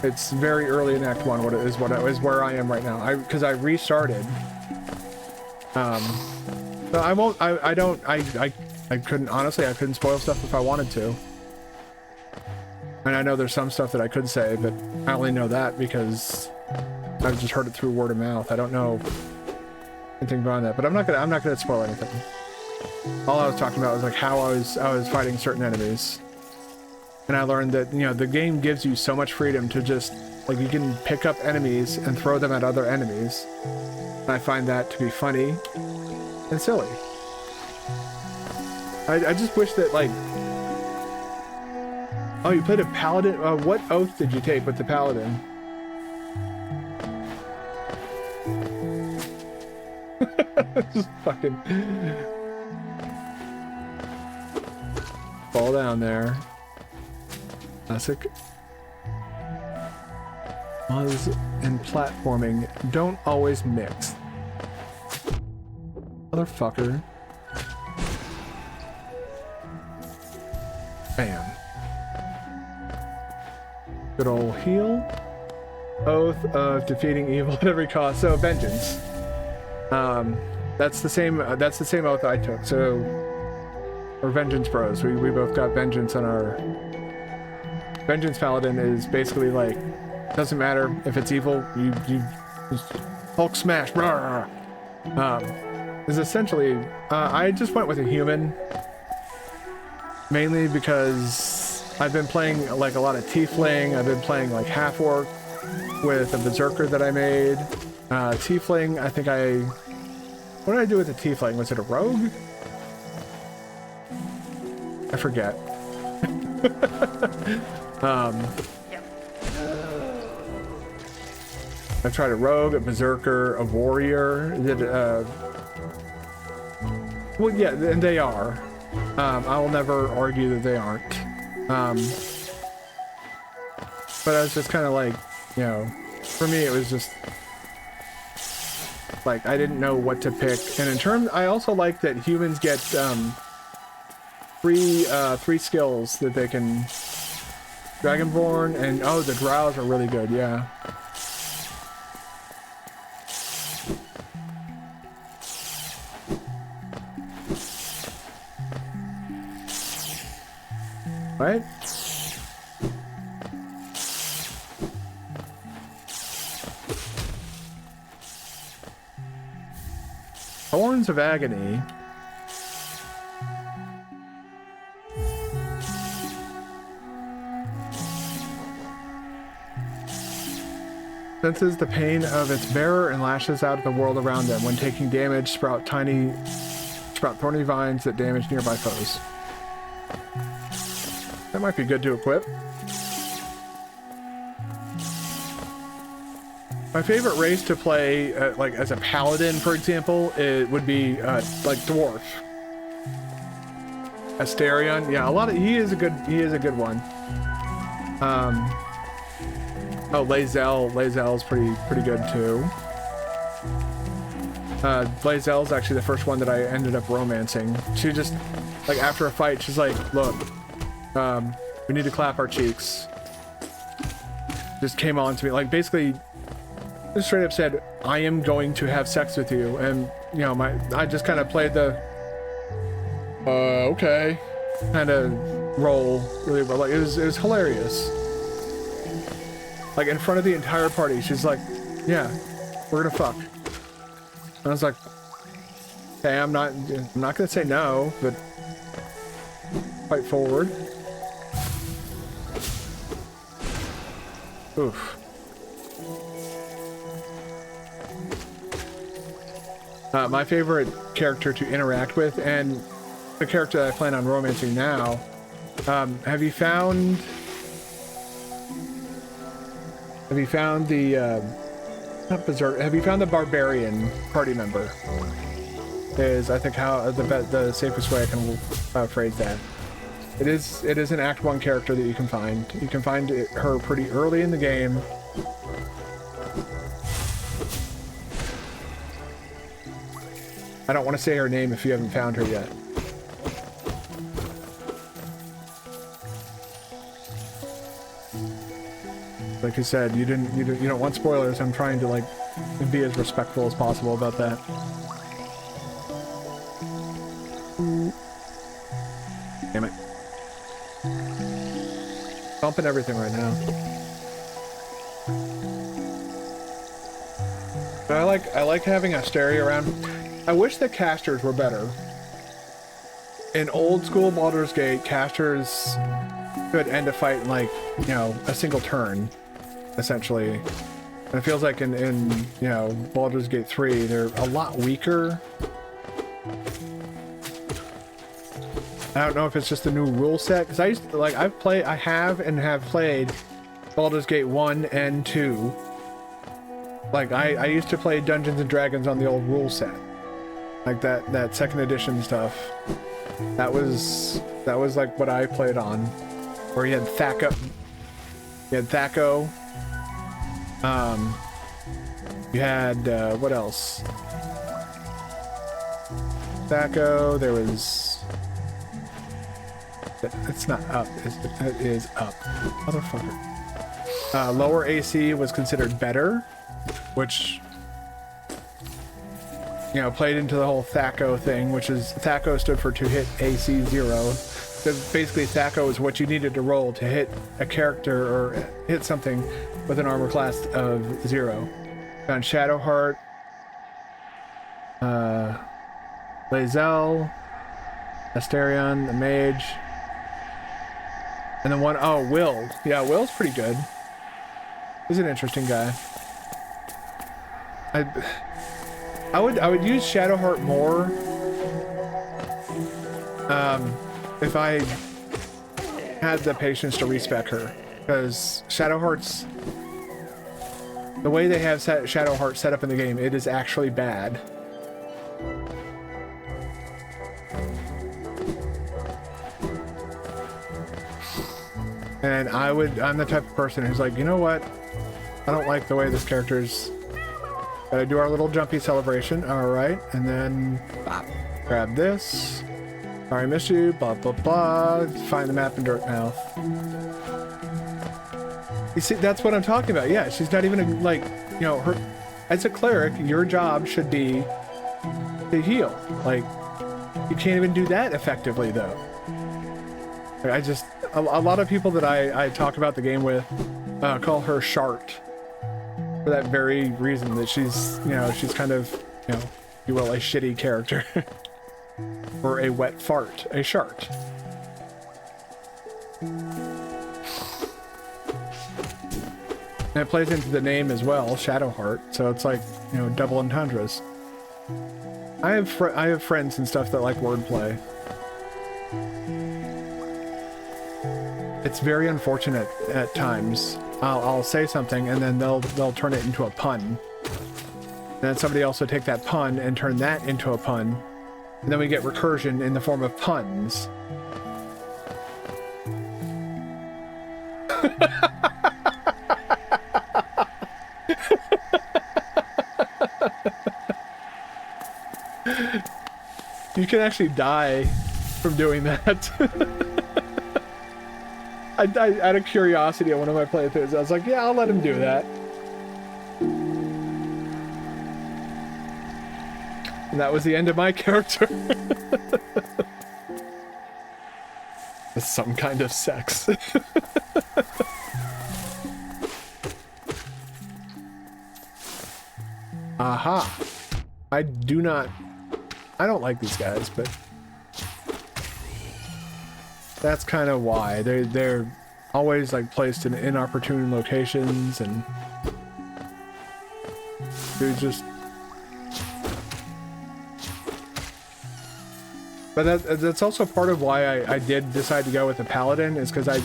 [SPEAKER 1] It's very early in Act 1. Is where I am right now. Because I restarted. So I won't. I couldn't, honestly. I couldn't spoil stuff if I wanted to. And I know there's some stuff that I could say, but I only know that because I've just heard it through word of mouth. I don't know anything beyond that. But I'm not gonna spoil anything. All I was talking about was like how I was fighting certain enemies. And I learned that, you know, the game gives you so much freedom to just, like, you can pick up enemies and throw them at other enemies. And I find that to be funny and silly. I just wish that, like... Oh, you played a paladin? What oath did you take with the paladin? Just fucking... Fall down there. Classic. Puzzle and platforming don't always mix. Motherfucker. Bam. Good old heal. Oath of defeating evil at every cost. So vengeance. That's the same oath I took. So we're Vengeance Bros. We both got vengeance on our... Vengeance Paladin is basically like, doesn't matter if it's evil, you just Hulk smash, is essentially, I just went with a human, mainly because I've been playing like a lot of Tiefling. I've been playing like Half-Orc with a Berserker that I made. Tiefling, I think what did I do with the Tiefling? Was it a rogue? I forget. I tried a rogue, a berserker, a warrior. Well, yeah, and they are. I will never argue that they aren't. But I was just kind of like, you know, for me it was just like I didn't know what to pick. And in terms, I also like that humans get three skills that they can. Dragonborn and oh, the drows are really good. Yeah. Right? Horns of Agony. Senses the pain of its bearer and lashes out at the world around them. When taking damage, sprout thorny vines that damage nearby foes. That might be good to equip. My favorite race to play, like as a paladin, for example, it would be like dwarf. Asterion, yeah, he is a good one. Oh, Lae'zel is pretty good too. Lae'zel is actually the first one that I ended up romancing. She just, like, after a fight, she's like, look, we need to clap our cheeks. Just came on to me, like, basically, just straight up said, I am going to have sex with you. And, you know, I just kind of played the, okay, kind of role really well. Like, it was hilarious. Like, in front of the entire party, she's like, yeah, we're gonna fuck. And I was like, okay, I'm not gonna say no, but fight forward. Oof. My favorite character to interact with, and the character that I plan on romancing now, have you found the not berserk? Have you found the barbarian party member? Is I think how the safest way I can phrase that. It is an Act 1 character that you can find. You can find her pretty early in the game. I don't want to say her name if you haven't found her yet. Like I said, you don't want spoilers. I'm trying to like be as respectful as possible about that. Damn it. Bumping everything right now. But I like having Asteria around. I wish the casters were better. In old school Baldur's Gate, casters could end a fight in like, you know, a single turn, essentially. And it feels like in you know, Baldur's Gate 3, they're a lot weaker. I don't know if it's just the new rule set, because I used to, like, I have played Baldur's Gate 1 and 2. Like, I used to play Dungeons and Dragons on the old rule set. Like that second edition stuff. That was like what I played on. Where you had Thaco. You had what else? Thaco, there was, it's not up, it is up. Motherfucker. Lower AC was considered better, which, you know, played into the whole Thaco thing, which is Thaco stood for to hit AC 0. So basically, Thaco is what you needed to roll to hit a character or hit something with an armor class of 0. Found Shadowheart, Lae'zel, Asterion, the Mage, and then one, oh, Will. Yeah, Will's pretty good. He's an interesting guy. I would use Shadowheart more if I had the patience to respec her, because Shadowheart's The way they have Shadowheart set up in the game, it is actually bad. And I'm the type of person who's like, you know what? I don't like the way this character's. Gotta do our little jumpy celebration. Alright, and then grab this. Sorry, I missed you. Blah, blah, blah. Find the map in Dirtmouth. You see, that's what I'm talking about. Yeah, she's not even like, you know, her. As a cleric, your job should be to heal. Like, you can't even do that effectively, though. I just, a lot of people that I talk about the game with call her Shart for that very reason, that she's, you know, she's kind of, you know, if you will, a shitty character. Or a wet fart, a Shart. And it plays into the name as well, Shadowheart, so it's like, you know, double entendres. I have friends and stuff that like wordplay. It's very unfortunate at times. I'll say something and then they'll turn it into a pun. And then somebody else will take that pun and turn that into a pun. And then we get recursion in the form of puns. You can actually die from doing that. Out of curiosity on one of my playthroughs, I was like, yeah, I'll let him do that. And that was the end of my character. It's some kind of sex. Aha. I don't like these guys, but that's kind of why. They're always like placed in inopportune locations, and they're just. But that's also part of why I did decide to go with the Paladin, is because I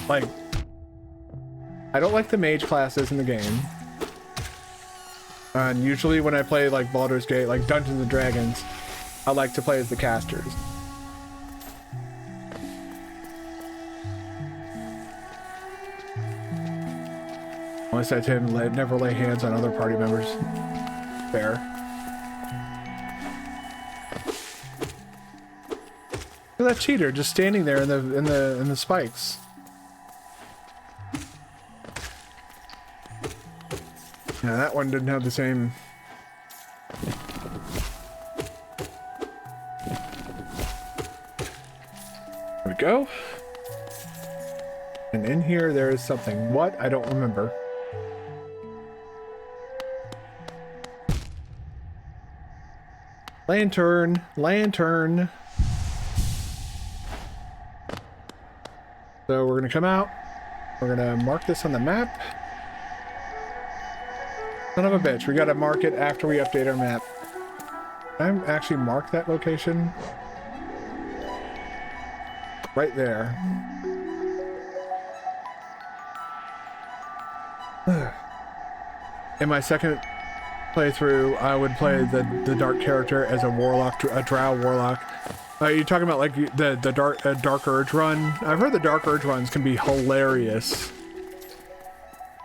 [SPEAKER 1] don't like the mage classes in the game. And usually when I play like Baldur's Gate, like Dungeons and Dragons, I like to play as the casters. Unless I tend to never lay hands on other party members. Fair. Look at that cheater just standing there in the spikes. Yeah, that one didn't have the same. There we go. And in here there is something. What? I don't remember. Lantern, lantern. So we're gonna come out. We're gonna mark this on the map. Son of a bitch, we gotta mark it after we update our map. Can I actually mark that location? Right there. In my second playthrough, I would play the dark character as a warlock, a drow warlock. You're talking about like the dark urge run? I've heard the dark urge runs can be hilarious.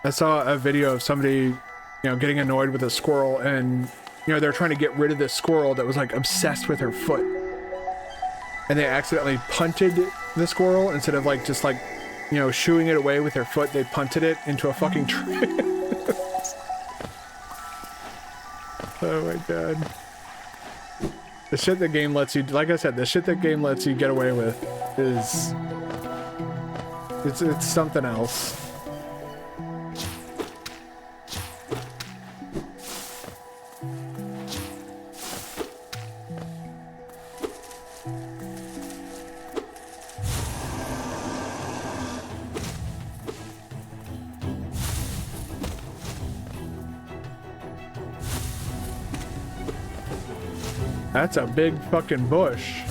[SPEAKER 1] I saw a video of somebody, you know, getting annoyed with a squirrel, and you know they're trying to get rid of this squirrel that was like obsessed with her foot, and they accidentally punted the squirrel instead of like just like, you know, shooing it away with their foot. They punted it into a fucking tree. Oh my god. The shit that game lets you, like I said, the shit that game lets you get away with is, it's something else. That's a big fucking bush.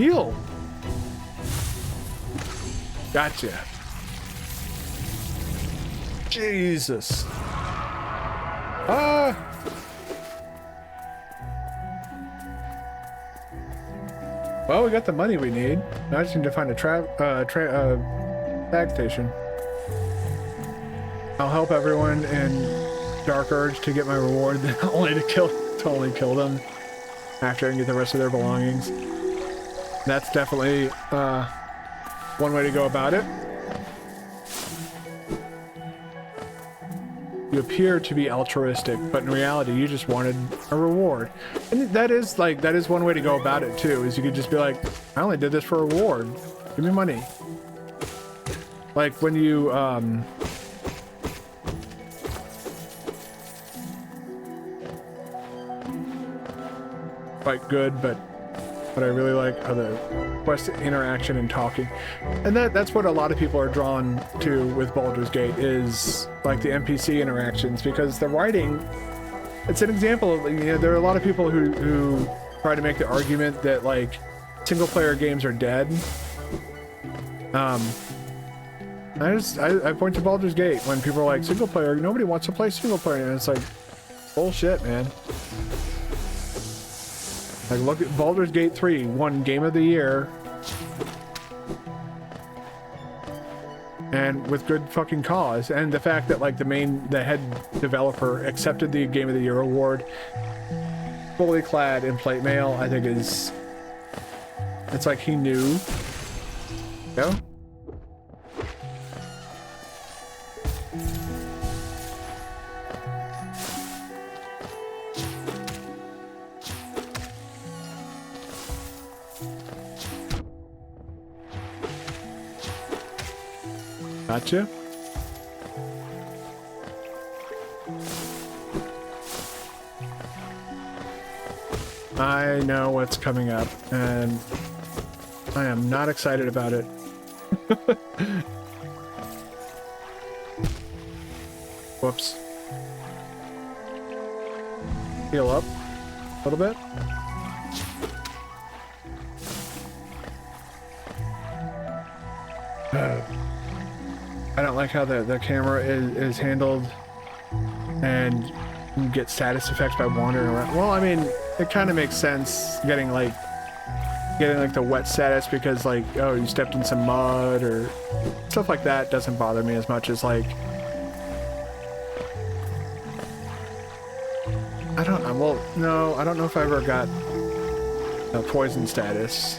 [SPEAKER 1] Heal. Gotcha. Jesus. Ah. Well, we got the money we need. Now I just need to find a tag station. I'll help everyone in Dark Urge to get my reward, only to kill them after I can get the rest of their belongings. That's definitely one way to go about it. You appear to be altruistic, but in reality, you just wanted a reward. And that is one way to go about it too, is you could just be like, I only did this for a reward. Give me money. Like when you, quite good, but what I really like are the quest interaction and talking. And that's what a lot of people are drawn to with Baldur's Gate, is like the NPC interactions, because the writing, it's an example of, you know, there are a lot of people who try to make the argument that like single player games are dead. I point to Baldur's Gate when people are like, single player, nobody wants to play single player, and it's like, bullshit, man. Like, look at Baldur's Gate 3, won Game of the Year. And with good fucking cause. And the fact that, like, the head developer accepted the Game of the Year award fully clad in plate mail, I think is... It's like he knew. Go. Gotcha. I know what's coming up, and I am not excited about it. Whoops. Heal up a little bit. I don't like how the camera is handled, and you get status effects by wandering around. Well, I mean, it kind of makes sense getting like the wet status, because like, oh, you stepped in some mud or stuff like that doesn't bother me as much as like, I don't know. Well, no, I don't know if I ever got poison status.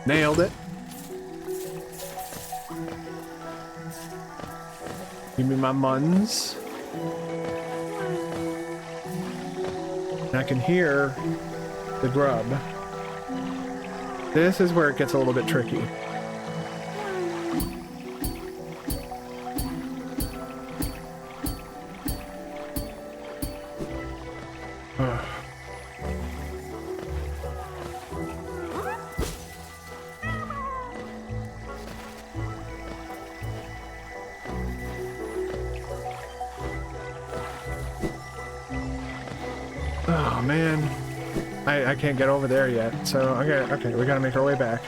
[SPEAKER 1] Nailed it. Give me my muns. And I can hear the grub. This is where it gets a little bit tricky. Oh man, I can't get over there yet, so okay, we gotta make our way back.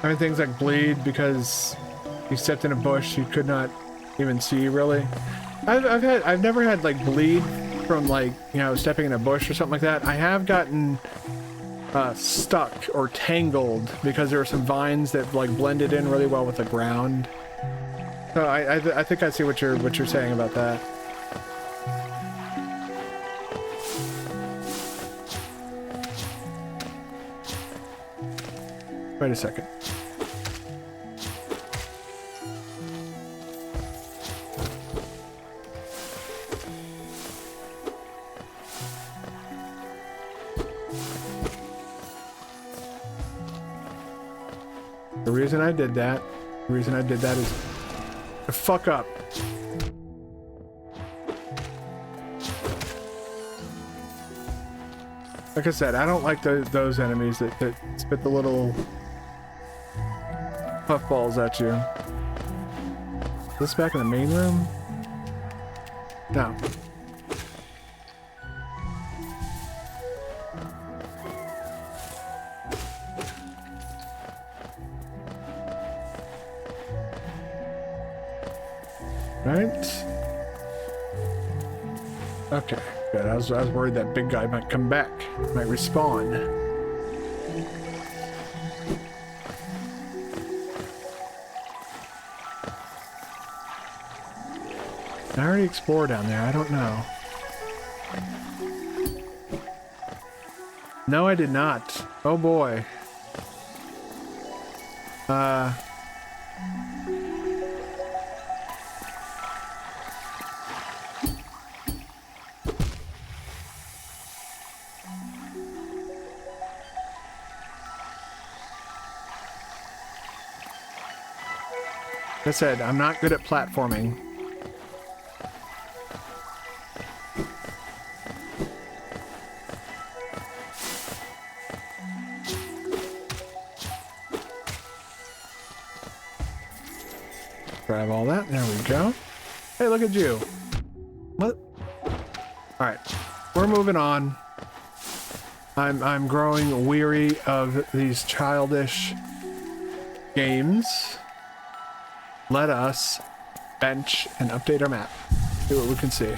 [SPEAKER 1] I mean, things like bleed because you stepped in a bush you could not even see really. I've never had like bleed from like, you know, stepping in a bush or something like that. I have gotten stuck or tangled because there were some vines that like blended in really well with the ground. So I think I see what you're saying about that. Wait a second. The reason I did that is to fuck up. Like I said, I don't like those enemies that spit the little puffballs at you. Is this back in the main room? No. Right. Okay, good. I was worried that big guy might come back, might respawn. I already explored down there. I don't know. No, I did not. Oh boy. Like I said, I'm not good at platforming. Grab all that. There we go. Hey, look at you. What? Alright. We're moving on. I'm growing weary of these childish games. Let us bench and update our map. See what we can see.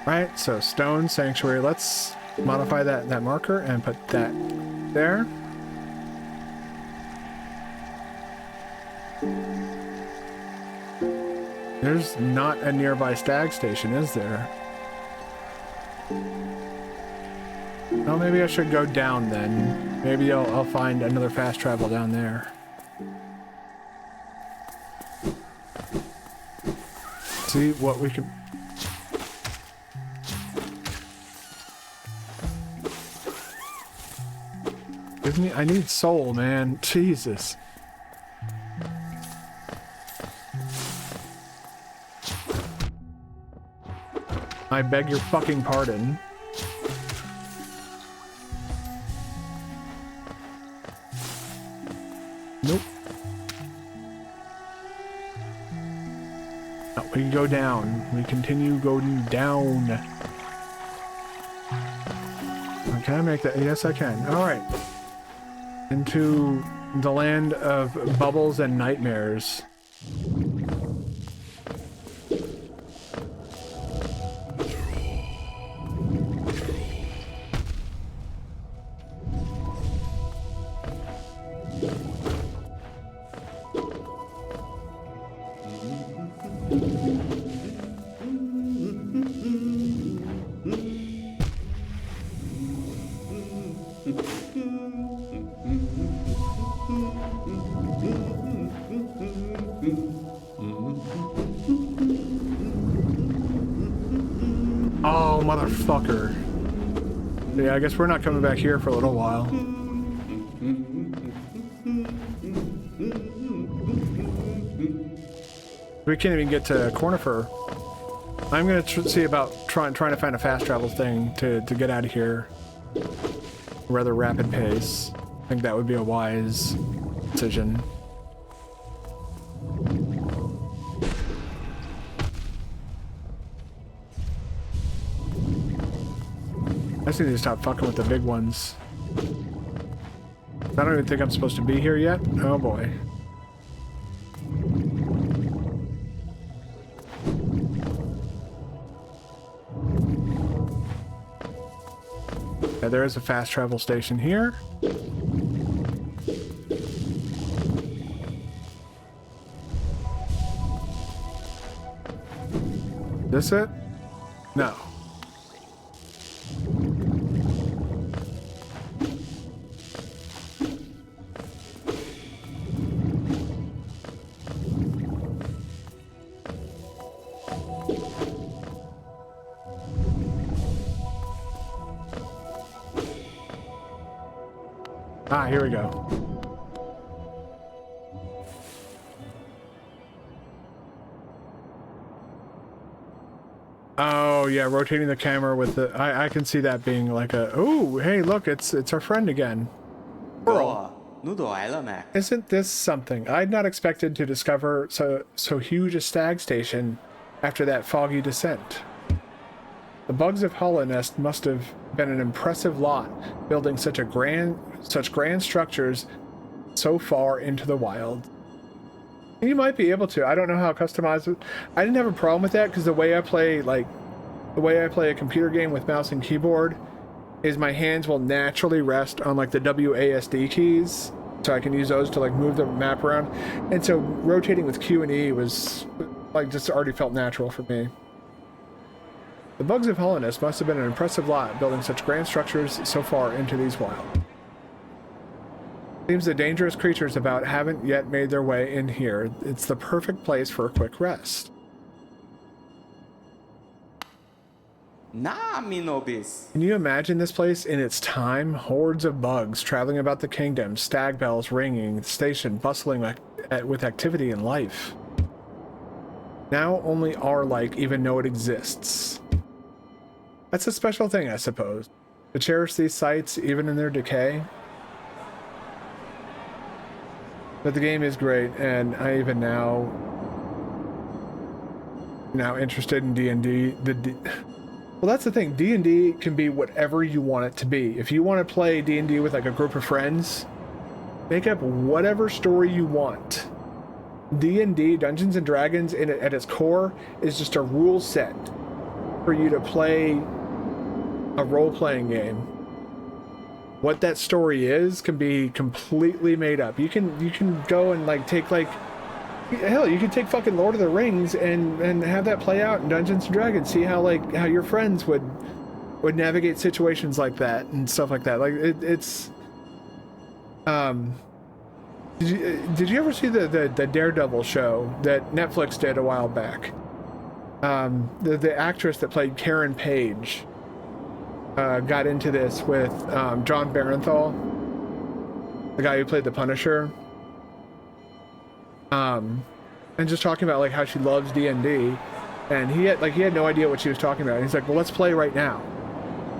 [SPEAKER 1] Alright, so stone sanctuary. Let's modify that marker and put that there. There's not a nearby stag station, is there? Oh, maybe I should go down then. Maybe I'll find another fast travel down there. See what we can... Give me... I need soul, man. Jesus. I beg your fucking pardon. Nope. Oh, we go down. We continue going down. Can I make that? Yes, I can. Alright. Into the land of bubbles and nightmares. Oh, motherfucker. Yeah, I guess we're not coming back here for a little while. We can't even get to Cornifer. I'm gonna see about trying to find a fast travel thing to get out of here. Rather rapid pace. I think that would be a wise decision. I just need to stop fucking with the big ones. I don't even think I'm supposed to be here yet. Oh boy. Yeah, there is a fast travel station here. This it? No. Ah, here we go. Oh, Oh yeah, rotating the camera with the I can see that being like a oh hey look it's our friend again. Pearl. Isn't this something? I'd not expected to discover so huge a stag station after that foggy descent. The bugs of Hollownest must have been an impressive lot, building such grand structures so far into the wild. You might be able to. I don't know how customized it. I didn't have a problem with that because the way I play a computer game with mouse and keyboard is my hands will naturally rest on like the WASD keys, so I can use those to like move the map around. And so rotating with Q and E was like just already felt natural for me. The bugs of Hollownest must have been an impressive lot, building such grand structures so far into these wild. Seems the dangerous creatures about haven't yet made their way in here. It's the perfect place for a quick rest. Can you imagine this place in its time? Hordes of bugs traveling about the kingdom, stag bells ringing, the station bustling with activity and life. Now only our like even know it exists. That's a special thing, I suppose. To cherish these sites even in their decay. But the game is great, and I even now interested in D&D. Well, that's the thing. D&D can be whatever you want it to be. If you want to play D&D with like a group of friends, make up whatever story you want. D&D, Dungeons and Dragons, at its core, is just a rule set for you to play a role-playing game. What that story is can be completely made up. You can go and like take like hell, you could take fucking Lord of the Rings and have that play out in Dungeons and Dragons. See how your friends would navigate situations like that and stuff like that. Like it's did you ever see the Daredevil show that Netflix did a while back? The actress that played Karen Page got into this with John Barenthal, the guy who played the Punisher, and just talking about like how she loves D&D, and he had no idea what she was talking about. And he's like, well, let's play right now.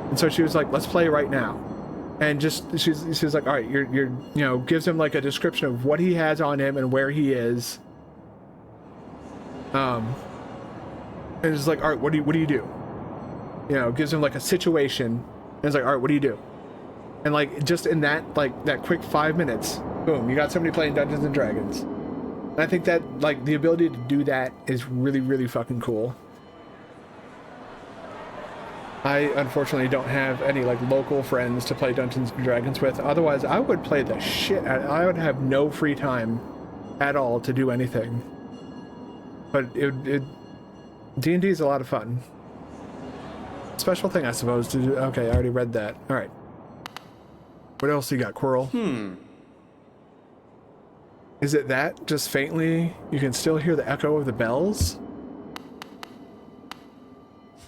[SPEAKER 1] And so she was like, let's play right now. And just she's like, all right, you're gives him like a description of what he has on him and where he is. And it's like, all right, what do you do? Gives him like a situation, and it's like, all right, what do you do? And like just in that that quick 5 minutes, boom, you got somebody playing Dungeons and Dragons. And I think that like the ability to do that is really, really fucking cool. I unfortunately don't have any like local friends to play Dungeons and Dragons with. Otherwise, I would play the shit. I would have no free time at all to do anything. But D&D is a lot of fun. Special thing, I suppose, to do. Okay, I already read that. All right. What else you got, Quirrell? Is it that? Just faintly, you can still hear the echo of the bells?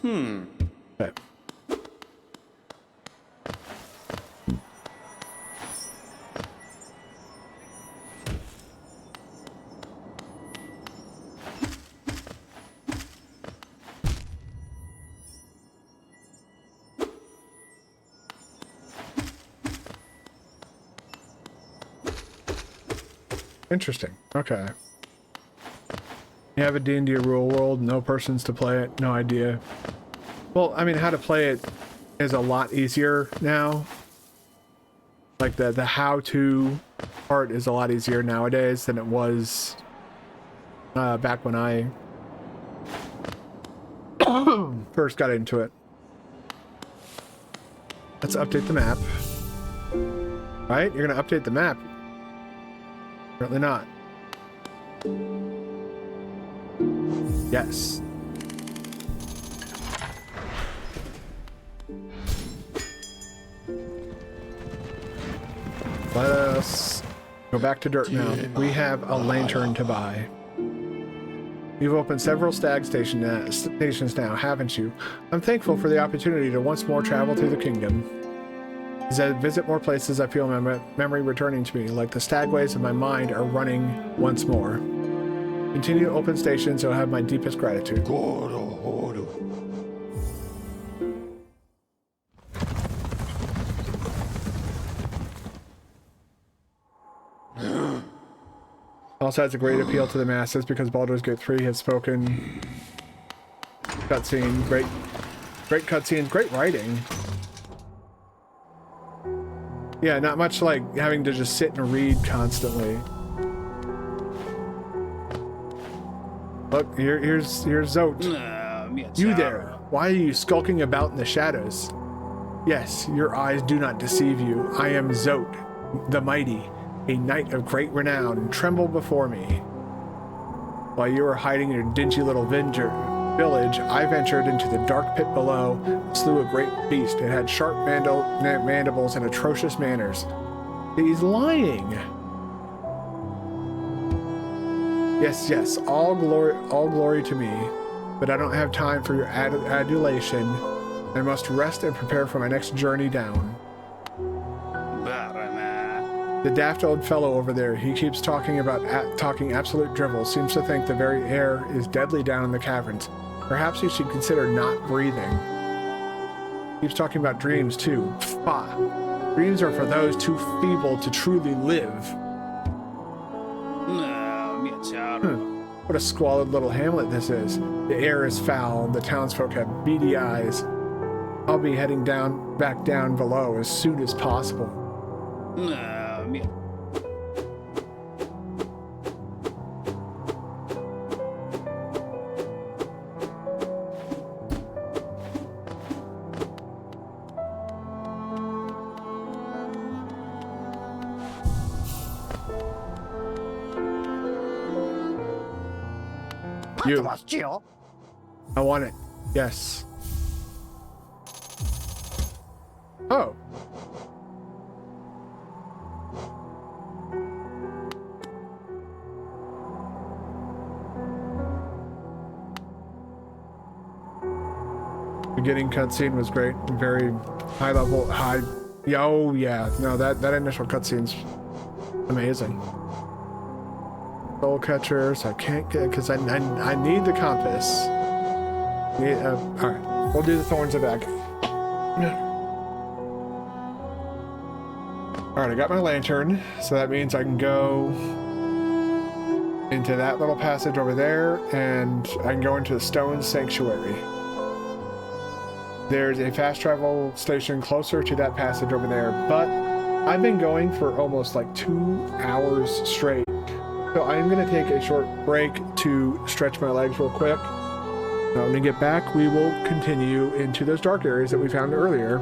[SPEAKER 1] Okay. Interesting. Okay. You have a D&D rule world, no persons to play it, no idea. Well, I mean, how to play it is a lot easier now. Like the how-to part is a lot easier nowadays than it was back when I first got into it. Let's update the map. Right? You're gonna update the map. Apparently not. Yes. Let us go back to dirt now. We have a lantern to buy. You've opened several stag stations now, haven't you? I'm thankful for the opportunity to once more travel through the kingdom. As I visit more places, I feel my memory returning to me, like the stagways of my mind are running once more. Continue to open stations, you'll have my deepest gratitude. Also has a great appeal to the masses because Baldur's Gate 3 has spoken. Cutscene, great cutscenes, great writing. Yeah, not much like having to just sit and read constantly. Look, here's Zote. You there, why are you skulking about in the shadows? Yes, your eyes do not deceive you. I am Zote, the mighty, a knight of great renown. Tremble before me. While you were hiding in your dingy little village, I ventured into the dark pit below and slew a great beast. It had sharp mandibles and atrocious manners. He's lying. Yes, all glory to me, but I don't have time for your adulation. I must rest and prepare for my next journey down. The daft old fellow over there, he keeps talking absolute drivel, seems to think the very air is deadly down in the caverns. Perhaps you should consider not breathing. Keeps talking about dreams too. Pah. Dreams are for those too feeble to truly live. What a squalid little hamlet this is. The air is foul, the townsfolk have beady eyes. I'll be heading back down below as soon as possible. You. I want it. Yes. Oh. Beginning cutscene was great. Very high level, oh yeah. No, that initial cutscene's amazing. Soul catchers, I can't get because I need the compass. All right, we'll do the Thorns of Agony. All right, I got my lantern, so that means I can go into that little passage over there, and I can go into the Stone Sanctuary. There's a fast travel station closer to that passage over there, but I've been going for almost like 2 hours straight. So I'm going to take a short break to stretch my legs real quick. Now, when we get back, we will continue into those dark areas that we found earlier.